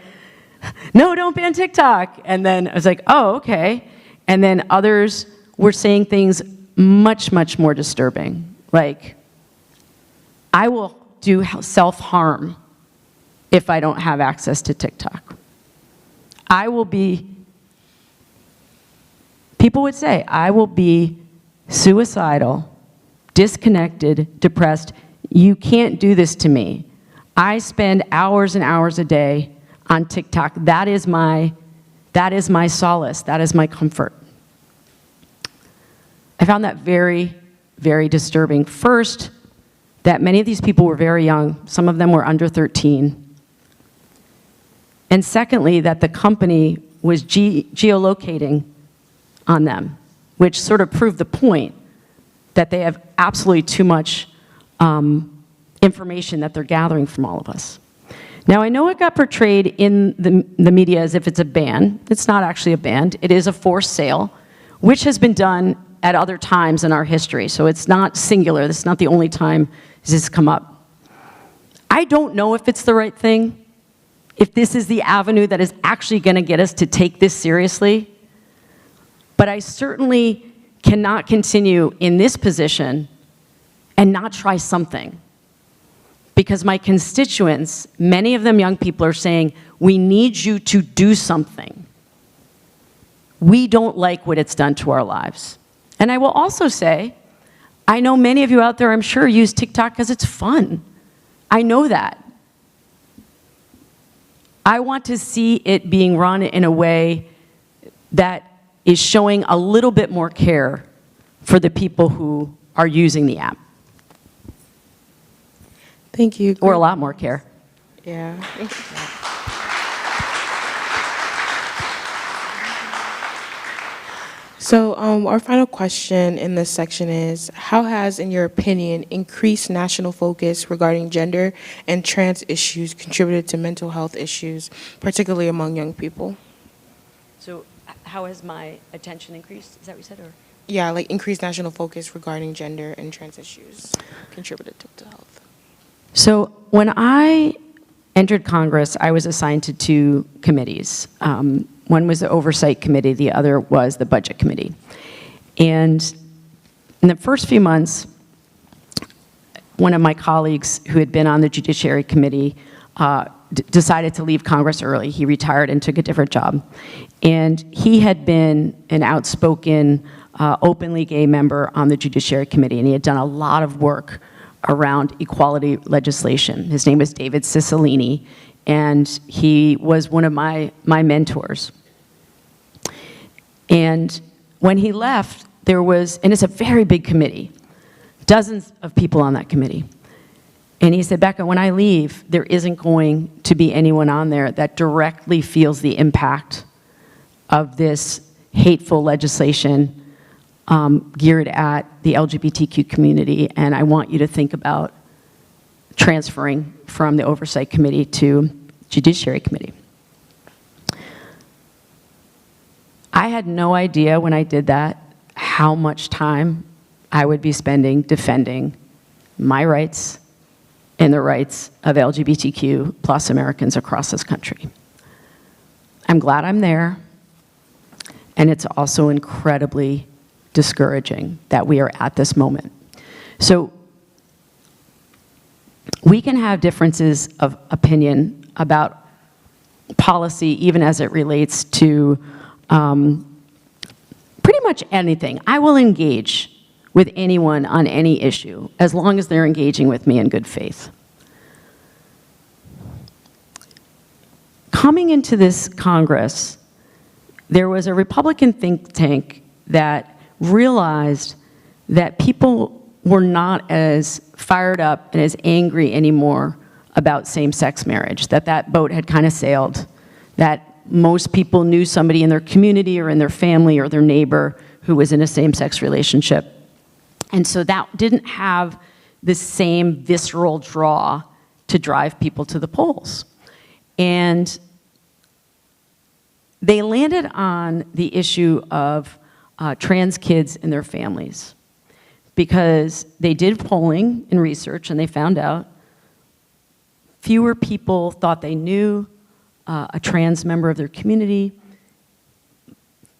no, don't ban TikTok. And then I was like, oh, okay. And then others were saying things much, much more disturbing. Like, I will do self-harm if I don't have access to TikTok. People would say, I will be suicidal, disconnected, depressed. You can't do this to me. I spend hours and hours a day on TikTok. That is my solace. That is my comfort. I found that very, very disturbing. First, that many of these people were very young. Some of them were under 13. And secondly, that the company was geolocating on them, which sort of proved the point that they have absolutely too much information that they're gathering from all of us. Now, I know it got portrayed in the media as if it's a ban. It's not actually a ban. It is a forced sale, which has been done at other times in our history. So it's not singular. This is not the only time this has come up. I don't know if it's the right thing, if this is the avenue that is actually going to get us to take this seriously. But I certainly cannot continue in this position and not try something. Because my constituents, many of them young people, are saying, we need you to do something. We don't like what it's done to our lives. And I will also say, I know many of you out there, I'm sure, use TikTok because it's fun. I know that. I want to see it being run in a way that is showing a little bit more care for the people who are using the app. Thank you. Or a lot more care. Yeah. So our final question in this section is, how has, in your opinion, increased national focus regarding gender and trans issues contributed to mental health issues, particularly among young people? So how has my attention increased? Is that what you said? Or? Yeah, like increased national focus regarding gender and trans issues contributed to mental health. So when I entered Congress, I was assigned to two committees. One was the Oversight Committee, the other was the Budget Committee. And in the first few months, one of my colleagues who had been on the Judiciary Committee decided to leave Congress early. He retired and took a different job. And he had been an outspoken, openly gay member on the Judiciary Committee, and he had done a lot of work around equality legislation. His name was David Cicilline, and he was one of my mentors. And when he left, there was, and it's a very big committee, dozens of people on that committee. And he said, Becca, when I leave, there isn't going to be anyone on there that directly feels the impact of this hateful legislation geared at the LGBTQ community, and I want you to think about transferring from the Oversight Committee to Judiciary Committee. I had no idea when I did that how much time I would be spending defending my rights and the rights of LGBTQ plus Americans across this country. I'm glad I'm there, and it's also incredibly discouraging that we are at this moment. So we can have differences of opinion about policy, even as it relates to pretty much anything. I will engage with anyone on any issue as long as they're engaging with me in good faith. Coming into this Congress, there was a Republican think tank that realized that people were not as fired up and as angry anymore about same-sex marriage, that boat had kind of sailed, that most people knew somebody in their community or in their family or their neighbor who was in a same-sex relationship. And so that didn't have the same visceral draw to drive people to the polls. And they landed on the issue of trans kids and their families, because they did polling and research and they found out fewer people thought they knew a trans member of their community.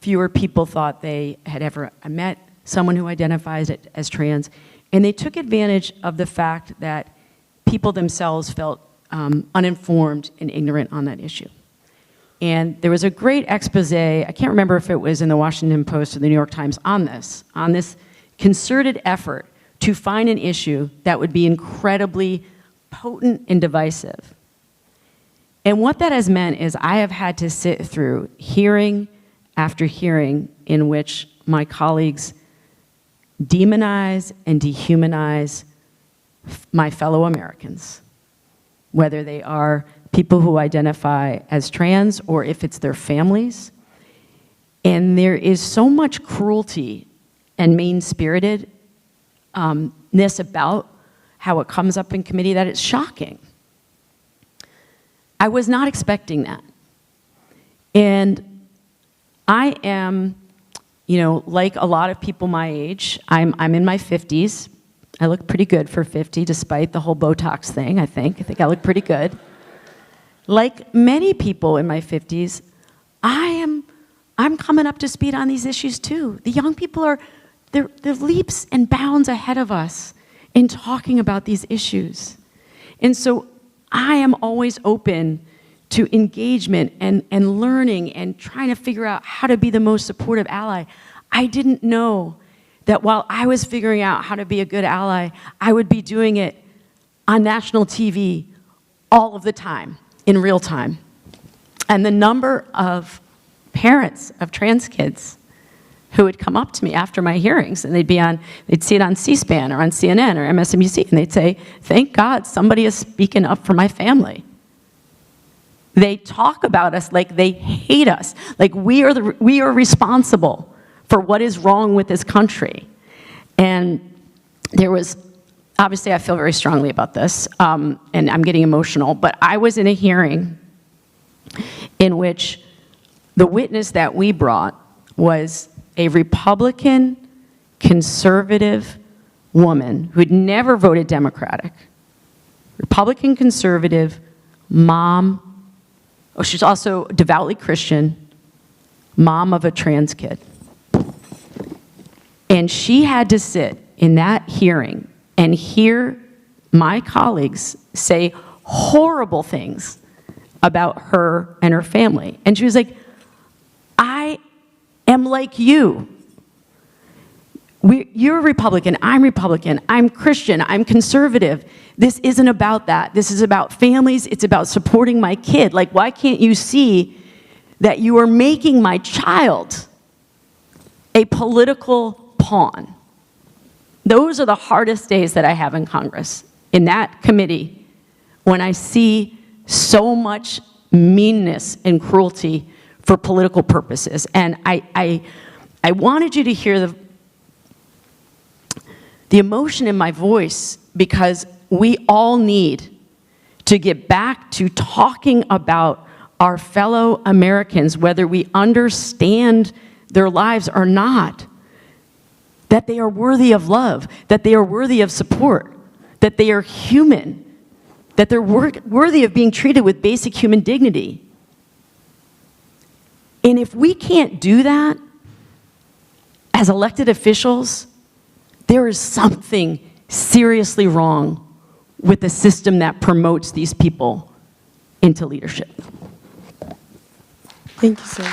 Fewer people thought they had ever met someone who identifies as trans. And they took advantage of the fact that people themselves felt uninformed and ignorant on that issue. And there was a great expose, I can't remember if it was in the Washington Post or the New York Times, on this concerted effort to find an issue that would be incredibly potent and divisive. And what that has meant is I have had to sit through hearing after hearing in which my colleagues demonize and dehumanize my fellow Americans, whether they are people who identify as trans or if it's their families. And there is so much cruelty and mean-spiritedness about how it comes up in committee that it's shocking. I was not expecting that. And I am, you know, like a lot of people my age, I'm in my 50s. I look pretty good for 50, despite the whole Botox thing, I think. I think I look pretty good. Like many people in my 50s, I'm coming up to speed on these issues too. The young people they're leaps and bounds ahead of us in talking about these issues. And so I am always open to engagement and learning and trying to figure out how to be the most supportive ally. I didn't know that while I was figuring out how to be a good ally, I would be doing it on national TV all of the time, in real time. And the number of parents of trans kids who would come up to me after my hearings, and they'd see it on C-SPAN or on CNN or MSNBC, and they'd say, "Thank God somebody is speaking up for my family." They talk about us like they hate us, like we are responsible for what is wrong with this country. And there was, obviously I feel very strongly about this, and I'm getting emotional, but I was in a hearing in which the witness that we brought was a Republican, conservative woman who'd never voted Democratic. Republican, conservative, mom. Oh, she's also devoutly Christian, mom of a trans kid. And she had to sit in that hearing and hear my colleagues say horrible things about her and her family. And she was like, "I am like you. You're a Republican, I'm Christian, I'm conservative. This isn't about that. This is about families, it's about supporting my kid. Like, why can't you see that you are making my child a political pawn?" Those are the hardest days that I have in Congress, in that committee, when I see so much meanness and cruelty for political purposes. And I wanted you to hear the emotion in my voice, because we all need to get back to talking about our fellow Americans, whether we understand their lives or not, that they are worthy of love, that they are worthy of support, that they are human, that they're worthy of being treated with basic human dignity. And if we can't do that as elected officials, there is something seriously wrong with the system that promotes these people into leadership. Thank you so much.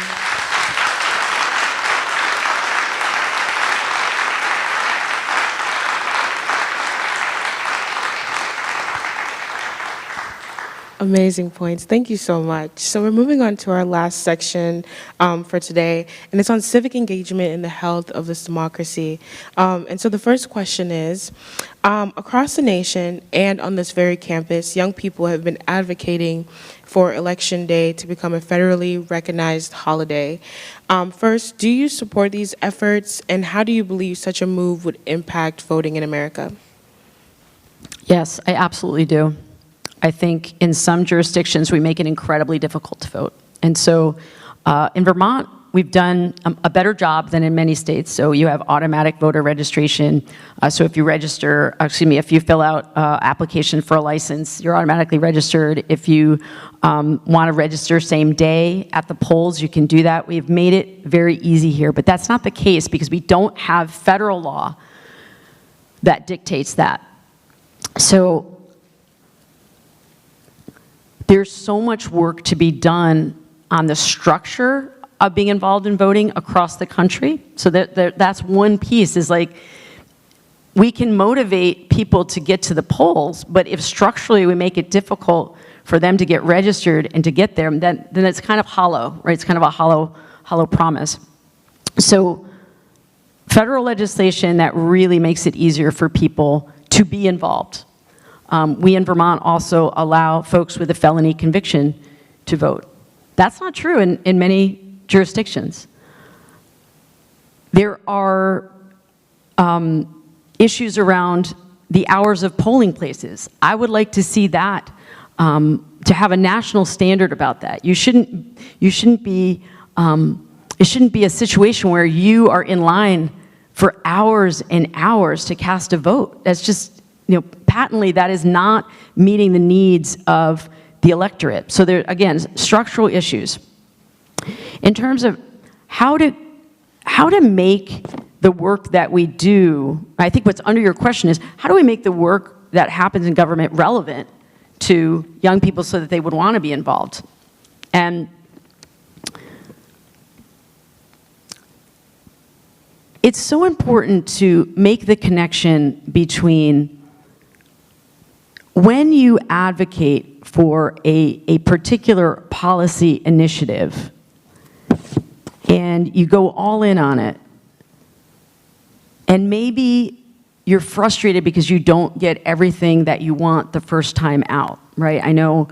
Amazing points. Thank you so much. So we're moving on to our last section for today, and it's on civic engagement in the health of this democracy. And so the first question is, across the nation and on this very campus, young people have been advocating for Election Day to become a federally recognized holiday. First, do you support these efforts, and how do you believe such a move would impact voting in America? Yes, I absolutely do. I think in some jurisdictions we make it incredibly difficult to vote. And so in Vermont, we've done a better job than in many states. So you have automatic voter registration. So if you if you fill out application for a license, you're automatically registered. If you want to register same day at the polls, you can do that. We've made it very easy here, but that's not the case because we don't have federal law that dictates that. So there's so much work to be done on the structure of being involved in voting across the country. So that's one piece, is like, we can motivate people to get to the polls, but if structurally we make it difficult for them to get registered and to get there, then it's kind of hollow, right? It's kind of a hollow promise. So federal legislation that really makes it easier for people to be involved. We in Vermont also allow folks with a felony conviction to vote. That's not true in many jurisdictions. There are issues around the hours of polling places. I would like to see that, to have a national standard about that. You shouldn't be, it shouldn't be a situation where you are in line for hours and hours to cast a vote. That's just, patently that is not meeting the needs of the electorate. So there, again, structural issues. In terms of how to make the work that we do, I think what's under your question is, how do we make the work that happens in government relevant to young people so that they would want to be involved? And it's so important to make the connection between when you advocate for a particular policy initiative and you go all in on it, and maybe you're frustrated because you don't get everything that you want the first time out, right? I know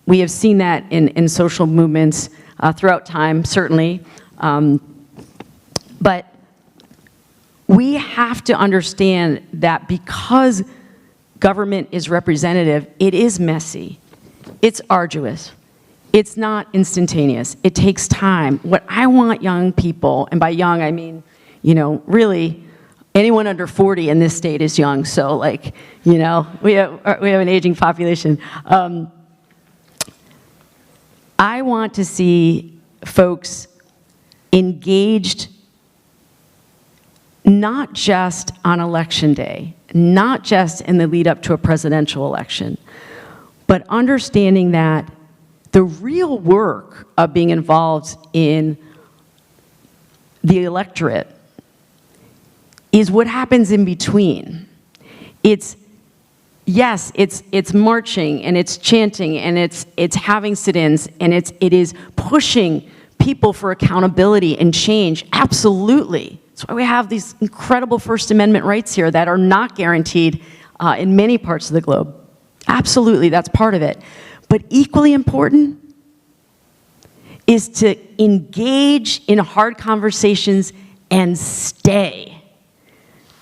we have seen that in social movements throughout time, certainly. But we have to understand that because government is representative, it is messy, it's arduous, it's not instantaneous, it takes time. What I want young people, and by young I mean, really anyone under 40 in this state is young, so like, we have an aging population. I want to see folks engaged not just on election day, not just in the lead up to a presidential election, but understanding that the real work of being involved in the electorate is what happens in between. It's marching and it's chanting and it's having sit-ins and it is pushing people for accountability and change, absolutely. That's why we have these incredible First Amendment rights here that are not guaranteed in many parts of the globe. Absolutely, that's part of it. But equally important is to engage in hard conversations and stay.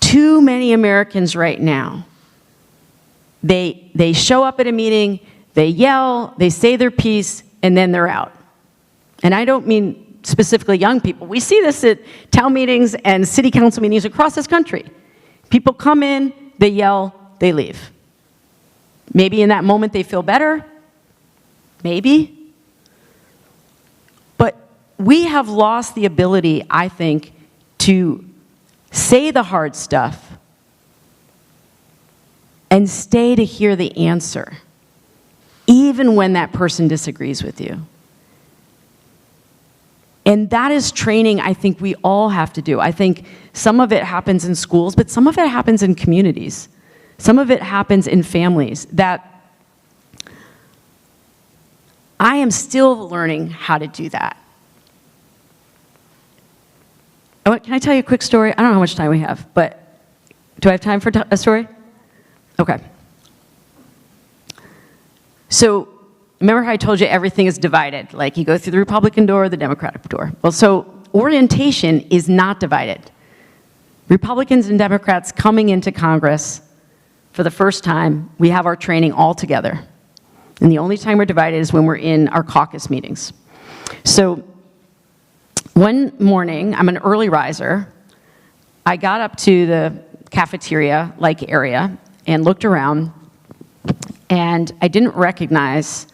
Too many Americans right now, they show up at a meeting, they yell, they say their piece, and then they're out. And I don't mean specifically young people. We see this at town meetings and city council meetings across this country. People come in, they yell, they leave. Maybe in that moment they feel better, maybe. But we have lost the ability, I think, to say the hard stuff and stay to hear the answer, even when that person disagrees with you. And that is training I think we all have to do. I think some of it happens in schools, but some of it happens in communities. Some of it happens in families that I am still learning how to do that. Can I tell you a quick story? I don't know how much time we have, but do I have time for a story? Okay. So, remember how I told you everything is divided? Like you go through the Republican door, the Democratic door. Well, so orientation is not divided. Republicans and Democrats coming into Congress for the first time, we have our training all together. And the only time we're divided is when we're in our caucus meetings. So One morning, I'm an early riser. I got up to the cafeteria-like area and looked around, and I didn't recognize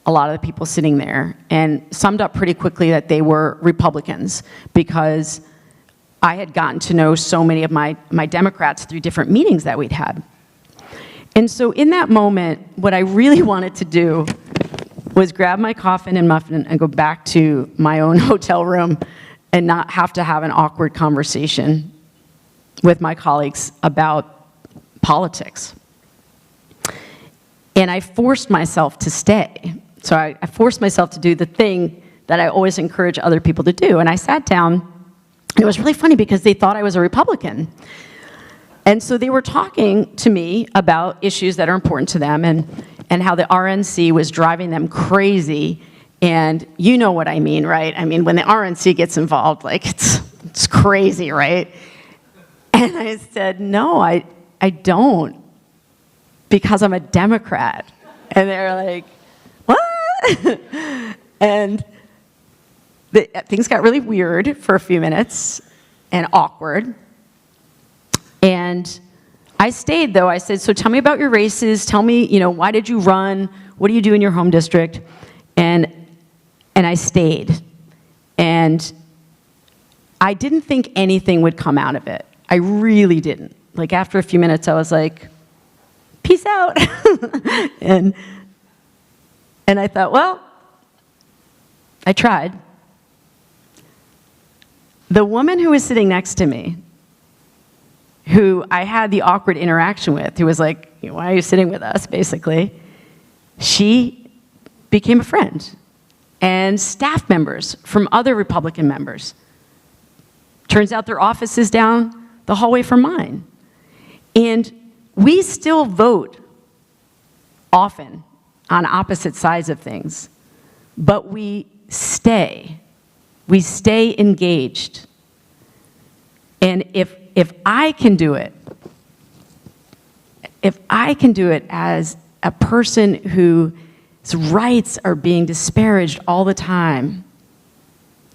a lot of the people sitting there, and summed up pretty quickly that they were Republicans, because I had gotten to know so many of my Democrats through different meetings that we'd had. And so in that moment, what I really wanted to do was grab my coffin and muffin and go back to my own hotel room and not have to have an awkward conversation with my colleagues about politics. And I forced myself to stay. So I forced myself to do the thing that I always encourage other people to do. And I sat down, and it was really funny because they thought I was a Republican. And so they were talking to me about issues that are important to them, and how the RNC was driving them crazy. And you know what I mean, right? I mean, when the RNC gets involved, like, it's crazy, right? And I said, no, I don't, because I'm a Democrat. And they're like, what? And things got really weird for a few minutes and awkward. And I stayed, though. I said, so tell me about your races. Tell me, why did you run? What do you do in your home district? And I stayed. And I didn't think anything would come out of it. I really didn't. Like, after a few minutes, I was like, peace out. and I thought, well, I tried. The woman who was sitting next to me, who I had the awkward interaction with, who was like, why are you sitting with us, basically, she became a friend. And staff members from other Republican members. Turns out their office is down the hallway from mine. And we still vote often on opposite sides of things, but we stay engaged. And if I can do it, as a person whose rights are being disparaged all the time,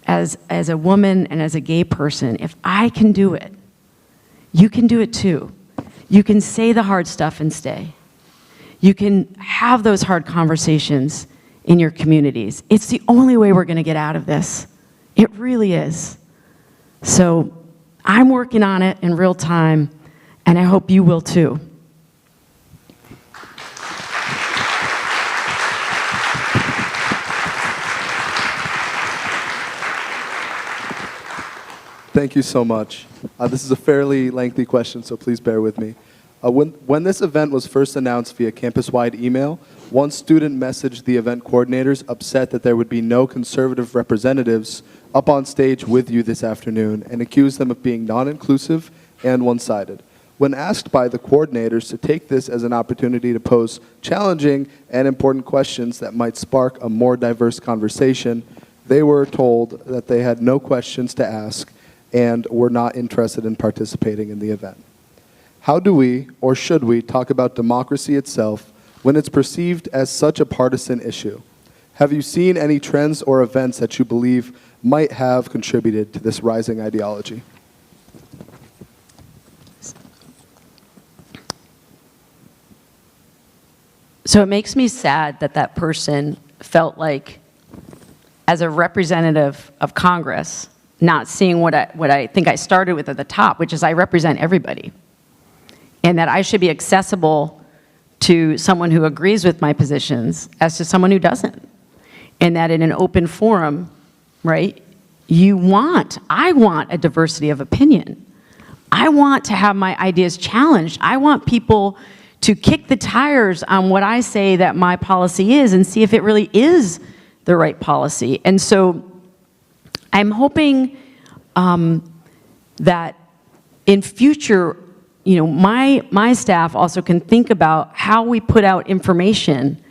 as a woman and as a gay person, if I can do it, you can do it too. You can say the hard stuff and stay. You can have those hard conversations in your communities. It's the only way we're going to get out of this. It really is. So I'm working on it in real time, and I hope you will too. Thank you so much. This is a fairly lengthy question, so please bear with me. When this event was first announced via campus-wide email, one student messaged the event coordinators upset that there would be no conservative representatives up on stage with you this afternoon, and accused them of being non-inclusive and one-sided. When asked by the coordinators to take this as an opportunity to pose challenging and important questions that might spark a more diverse conversation, they were told that they had no questions to ask and were not interested in participating in the event. How do we, or should we, talk about democracy itself when it's perceived as such a partisan issue? Have you seen any trends or events that you believe might have contributed to this rising ideology? So it makes me sad that that person felt like, as a representative of Congress, not seeing what I think I started with at the top, which is I represent everybody. And that I should be accessible to someone who agrees with my positions as to someone who doesn't. And that in an open forum, right, I want a diversity of opinion. I want to have my ideas challenged. I want people to kick the tires on what I say that my policy is and see if it really is the right policy. And so I'm hoping that in future, my staff also can think about how we put out information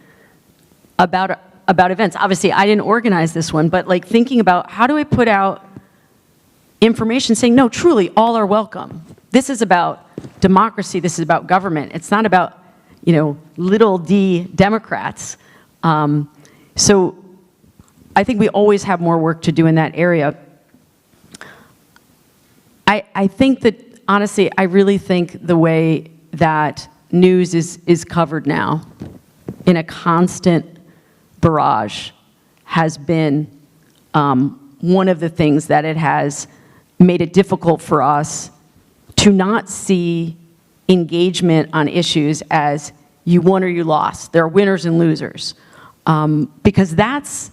about events. Obviously, I didn't organize this one, but like thinking about how do I put out information saying, no, truly, all are welcome. This is about democracy. This is about government. It's not about, little d Democrats. So I think we always have more work to do in that area. I think that, honestly, I really think the way that news is covered now in a constant barrage has been one of the things that it has made it difficult for us to not see engagement on issues as you won or you lost. There are winners and losers. Because that's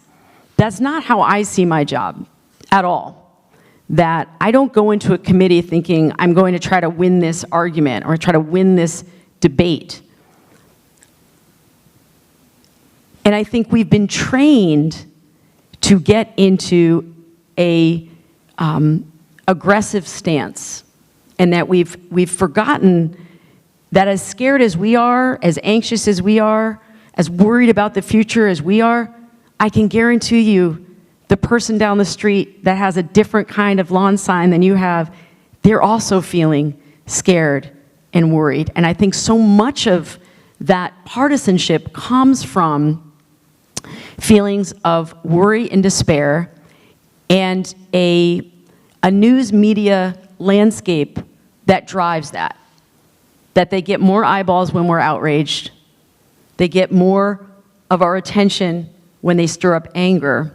not how I see my job at all. That I don't go into a committee thinking I'm going to try to win this argument or try to win this debate. And I think we've been trained to get into a aggressive stance, and that we've forgotten that as scared as we are, as anxious as we are, as worried about the future as we are, I can guarantee you the person down the street that has a different kind of lawn sign than you have, they're also feeling scared and worried. And I think so much of that partisanship comes from feelings of worry and despair, and a news media landscape that drives that. That they get more eyeballs when we're outraged. They get more of our attention when they stir up anger.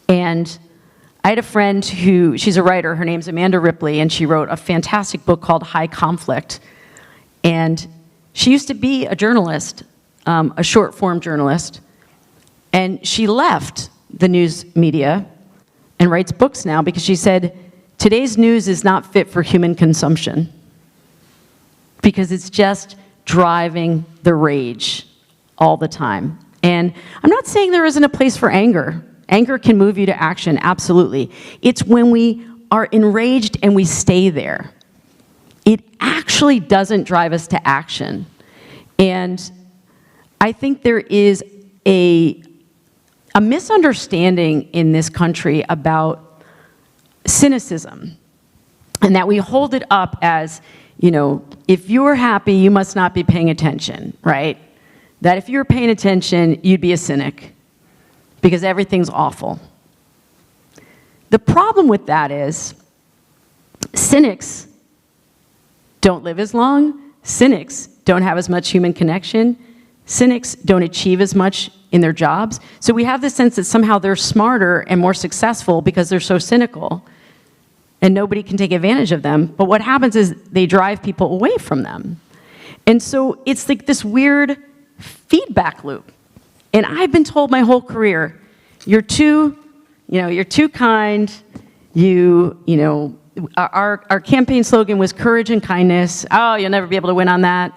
And I had a friend who, she's a writer, her name's Amanda Ripley, and she wrote a fantastic book called High Conflict. And she used to be a journalist, a short form journalist, and she left the news media and writes books now because she said, today's news is not fit for human consumption because it's just driving the rage all the time. And I'm not saying there isn't a place for anger. Anger can move you to action, absolutely. It's when we are enraged and we stay there. It actually doesn't drive us to action. And I think there is a misunderstanding in this country about cynicism, and that we hold it up as, you know, if you're happy, you must not be paying attention, right? That if you're paying attention, you'd be a cynic because everything's awful. The problem with that is cynics don't live as long, cynics don't have as much human connection, cynics don't achieve as much in their jobs. So we have this sense that somehow they're smarter and more successful because they're so cynical and nobody can take advantage of them. But what happens is they drive people away from them. And so it's like this weird feedback loop. And I've been told my whole career, you're too kind, our campaign slogan was courage and kindness. Oh, you'll never be able to win on that.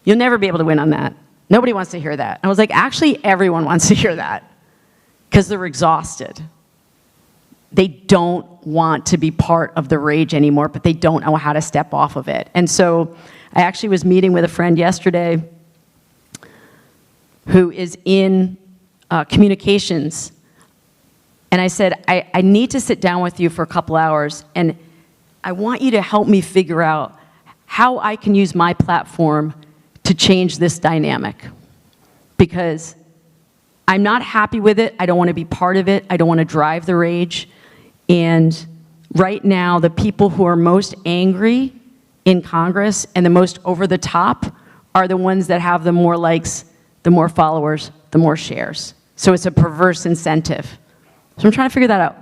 You'll never be able to win on that. Nobody wants to hear that. I was like, actually, everyone wants to hear that because they're exhausted. They don't want to be part of the rage anymore, but they don't know how to step off of it. And so I actually was meeting with a friend yesterday who is in communications. And I said, I need to sit down with you for a couple hours, and I want you to help me figure out how I can use my platform to change this dynamic. Because I'm not happy with it. I don't want to be part of it. I don't want to drive the rage. And right now, the people who are most angry in Congress and the most over the top are the ones that have the more likes, the more followers, the more shares. So it's a perverse incentive. So I'm trying to figure that out.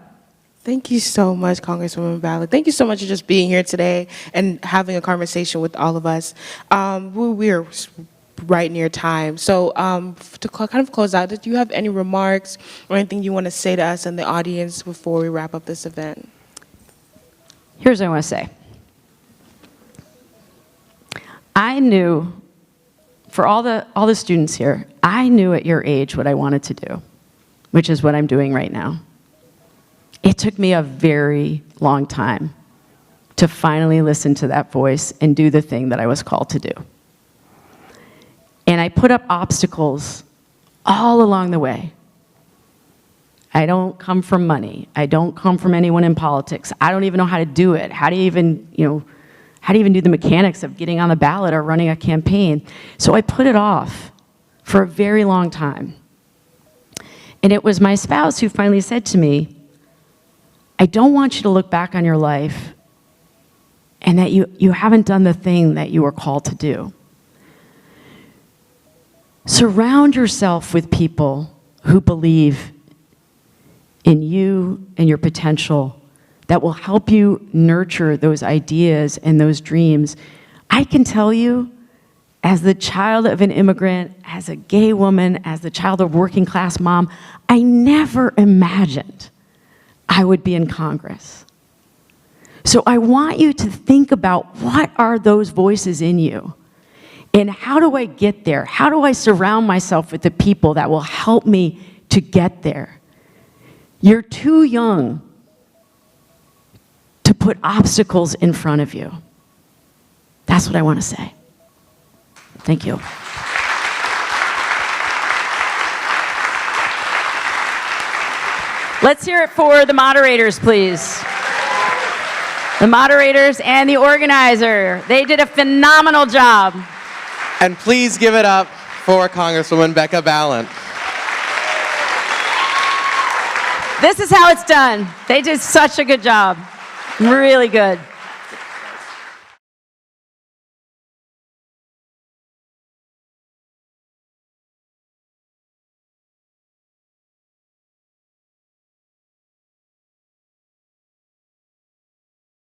Thank you so much, Congresswoman Balint. Thank you so much for just being here today and having a conversation with all of us. We're right near time. So to kind of close out, do you have any remarks or anything you want to say to us and the audience before we wrap up this event? Here's what I want to say. I knew, for all the students here, I knew at your age what I wanted to do, which is what I'm doing right now. It took me a very long time to finally listen to that voice and do the thing that I was called to do. And I put up obstacles all along the way. I don't come from money. I don't come from anyone in politics. I don't even know how to do it. How do you even do the mechanics of getting on the ballot or running a campaign? So I put it off for a very long time. And it was my spouse who finally said to me, I don't want you to look back on your life and that you haven't done the thing that you were called to do. Surround yourself with people who believe in you and your potential, that will help you nurture those ideas and those dreams. I can tell you, as the child of an immigrant, as a gay woman, as the child of a working class mom, I never imagined I would be in Congress. So I want you to think about, what are those voices in you? And how do I get there? How do I surround myself with the people that will help me to get there? You're too young to put obstacles in front of you. That's what I want to say. Thank you. Let's hear it for the moderators, please. The moderators and the organizer. They did a phenomenal job. And please give it up for Congresswoman Becca Balint. This is how it's done. They did such a good job. Really good.